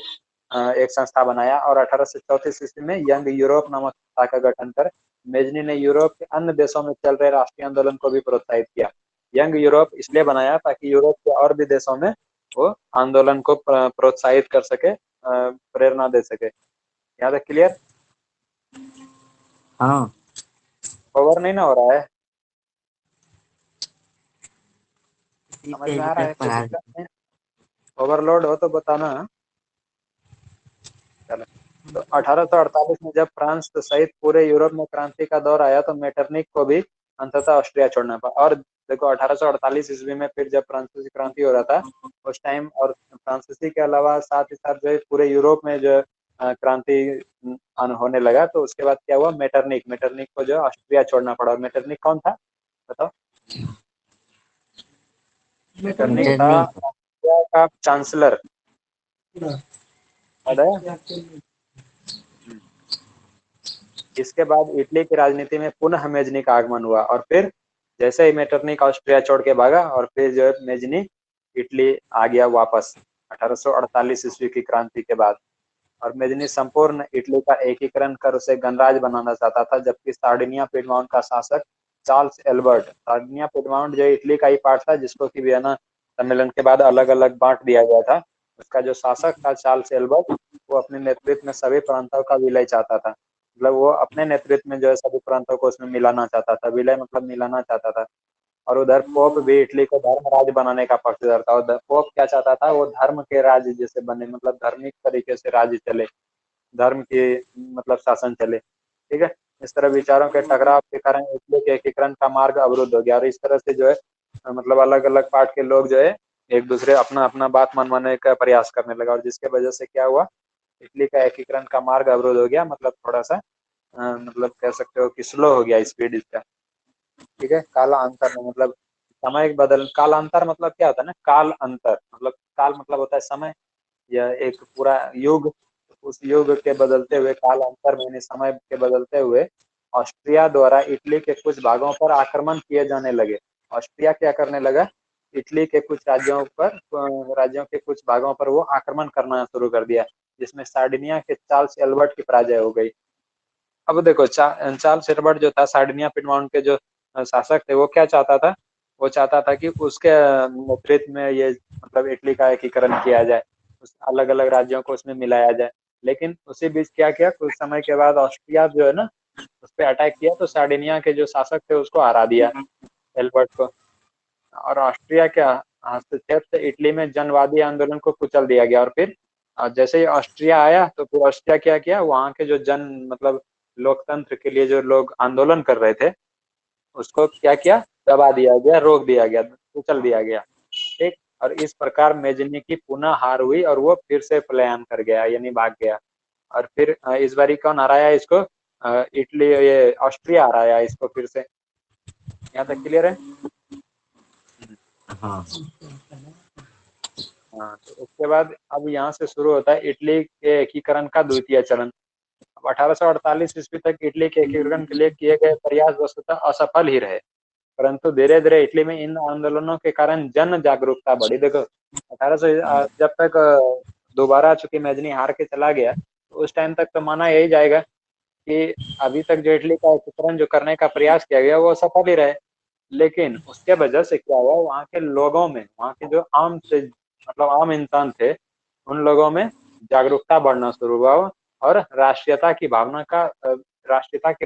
एक संस्था बनाया। और 1834 ईस्वी में यंग यूरोप नामक संस्था का गठन कर मेजनी ने यूरोप के अन्य देशों में चल रहे राष्ट्रीय आंदोलन को भी प्रोत्साहित किया। यंग यूरोप इसलिए बनाया ताकि यूरोप के और भी देशों में वो आंदोलन को प्रोत्साहित कर सके, प्रेरणा दे सके। यहाँ तक क्लियर? हाँ ओवर नहीं ना हो रहा है? समझ में आ रहा है? कोई दिक्कत नहीं? ओवरलोड हो तो बताना। चलो, तो 1848 में जब फ्रांस सहित पूरे यूरोप में क्रांति का दौर आया तो मेटरनिक को भी अंततः ऑस्ट्रिया छोड़ना पड़ा। और देखो 1848 ईस्वी में फिर जब फ्रांसीसी क्रांति हो रहा था उस टाइम, और फ्रांसीसी के अलावा साथ ही साथ जो है पूरे यूरोप में जो क्रांति होने लगा, तो उसके बाद क्या हुआ, मेटरनिक को जो ऑस्ट्रिया छोड़ना पड़ा। और मेटरनिक कौन था बताओ? मेटरनिक था ऑस्ट्रिया का चांसलर, याद है? इसके बाद इटली की राजनीति में पुनः मेजनी का आगमन हुआ। और फिर जैसे ही मेटरनिक ऑस्ट्रिया छोड़ के भागा, और फिर जो है मेजनी इटली आ गया वापस 1848 ईस्वी की क्रांति के बाद। और मेजनी संपूर्ण इटली का एकीकरण कर उसे गणराज्य बनाना चाहता था, जबकि सार्डिनिया पिडमाउंट का शासक चार्ल्स एल्बर्ट, सार्डिनिया पिडमाउंट जो इटली का ही पार्ट था जिसको कि वियना सम्मेलन के बाद अलग अलग बांट दिया गया था, उसका जो शासक था चार्ल्स एल्बर्ट, वो अपने नेतृत्व में सभी प्रांतों का विलय चाहता था। मतलब वो अपने नेतृत्व में जो है सभी प्रांतों को उसमें मिलाना चाहता था, विलय मतलब मिलाना चाहता था। और उधर पोप भी इटली को धर्म राज्य बनाने का पक्षधर था। और पोप क्या चाहता था, वो धर्म के राज्य जैसे बने, मतलब धार्मिक तरीके से राज्य चले, धर्म की मतलब शासन चले। ठीक है, इस तरह विचारों के टकराव के कारण इटली के एकीकरण का मार्ग अवरुद्ध हो गया। और इस तरह से जो है मतलब अलग अलग पार्ट के लोग जो है एक दूसरे अपना अपना बात मनवाने का प्रयास करने लगा, और जिसके वजह से क्या हुआ, इटली का एकीकरण का मार्ग अवरुद्ध हो गया। मतलब थोड़ा सा मतलब कह सकते हो कि स्लो हो गया स्पीड इसका। ठीक है, काला अंतर में मतलब समय बदल, काला अंतर मतलब क्या होता है ना, काल अंतर मतलब काल मतलब होता है समय या एक पूरा युग, उस युग के बदलते हुए काल अंतर में समय के बदलते हुए ऑस्ट्रिया द्वारा इटली के कुछ भागों पर आक्रमण किए जाने लगे। ऑस्ट्रिया क्या करने लगा, इटली के कुछ राज्यों के कुछ भागों पर वो आक्रमण करना शुरू कर दिया, जिसमें सार्डिनिया के चार्ल्स एल्बर्ट की पराजय हो गई। अब देखो चार्ल्स एल्बर्ट जो था, सार्डिनिया पिडमाउंट के जो शासक थे, वो क्या चाहता था, वो चाहता था कि उसके नेतृत्व में ये मतलब इटली का एकीकरण किया जाए, उस अलग अलग राज्यों को उसमें मिलाया जाए। लेकिन उसी बीच क्या किया, कुछ समय के बाद ऑस्ट्रिया जो है ना उस पर अटैक किया, तो सार्डिनिया के जो शासक थे उसको हरा दिया, एल्बर्ट को। और ऑस्ट्रिया के हस्तक्षेप से इटली में जनवादी आंदोलन को कुचल दिया गया। और फिर जैसे ही ऑस्ट्रिया आया तो फिर ऑस्ट्रिया क्या किया, वहाँ के जो जन मतलब लोकतंत्र के लिए जो लोग आंदोलन कर रहे थे उसको क्या किया, दबा दिया गया, रोक दिया गया, कुचल दिया गया। ठीक, और इस प्रकार मेजनी की पुनः हार हुई और वो फिर से पलायन कर गया, यानी भाग गया। और फिर इस बारी कौन हराया इसको, इटली, ये ऑस्ट्रिया हराया इसको फिर से। यहाँ तक क्लियर है? हाँ हाँ, तो उसके बाद अब यहाँ से शुरू होता है इटली के एकीकरण का द्वितीय चरण। अब 1848 ईस्वी तक इटली के एकीकरण के लिए किए गए प्रयास वस्तुतः असफल ही रहे। परंतु धीरे धीरे इटली में इन आंदोलनों के कारण जन जागरूकता बढ़ी। देखो 1800 जब तक दोबारा चूंकि मैजनी हार के चला गया, तो उस टाइम तक तो माना यही जाएगा कि अभी तक जो इटली का एकीकरण जो करने का प्रयास किया गया वो सफल ही रहे। लेकिन उसके वजह से क्या हुआ, वहाँ के लोगों में, वहाँ के जो आम से मतलब आम इंसान थे, उन लोगों में जागरूकता बढ़ना शुरू हुआ और राष्ट्रीयता की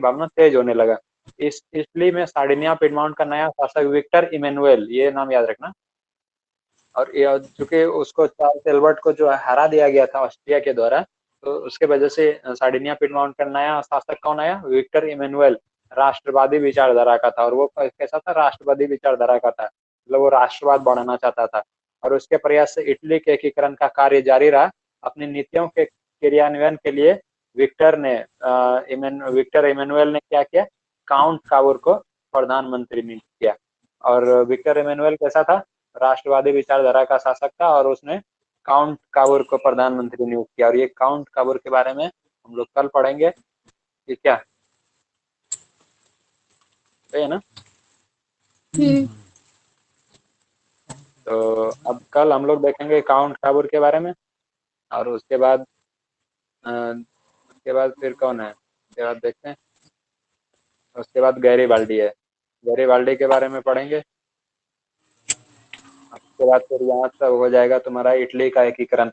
भावना तेज होने लगा। इस इटली में सार्डिनिया पिडमाउंट का नया शासक विक्टर इमैनुअल, ये नाम याद रखना। और ये चूंकि उसको चार्ल्स एल्बर्ट को जो हरा दिया गया था ऑस्ट्रिया के द्वारा, तो उसके वजह से सार्डिनिया पिडमाउंट का नया शासक कौन आया, विक्टर इमैनुअल, राष्ट्रवादी विचारधारा का था। और वो कैसा था, राष्ट्रवादी विचारधारा का था, मतलब वो राष्ट्रवाद बढ़ाना चाहता था। और उसके प्रयास से इटली के एकीकरण का कार्य जारी रहा। अपनी नीतियों के क्रियान्वयन के लिए विक्टर इमैनुअल ने क्या किया, काउंट काबुर को प्रधानमंत्री नियुक्त किया। और विक्टर इमैनुअल कैसा था, राष्ट्रवादी विचारधारा का शासक था, और उसने काउंट काबुर को प्रधानमंत्री नियुक्त किया। और ये काउंट काबुर के बारे में हम लोग कल पढ़ेंगे, ठीक है? सही है ना? तो अब कल हम लोग देखेंगे काउंट काबुर के बारे में। और उसके बाद फिर कौन है, उसके बाद देखते हैं। उसके बाद गैरीबाल्डी है, गैरीबाल्डी के बारे में पढ़ेंगे। उसके बाद फिर यहाँ तक हो जाएगा तुम्हारा इटली का एकीकरण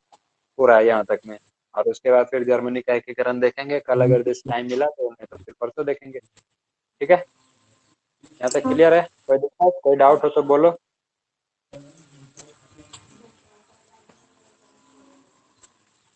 पूरा यहाँ तक में। और उसके बाद फिर जर्मनी का एकीकरण देखेंगे कल, अगर जिस टाइम मिला तो, नहीं तो फिर परसों देखेंगे। ठीक है, यहाँ तक क्लियर है? कोई दिक्कत, कोई डाउट हो तो बोलो।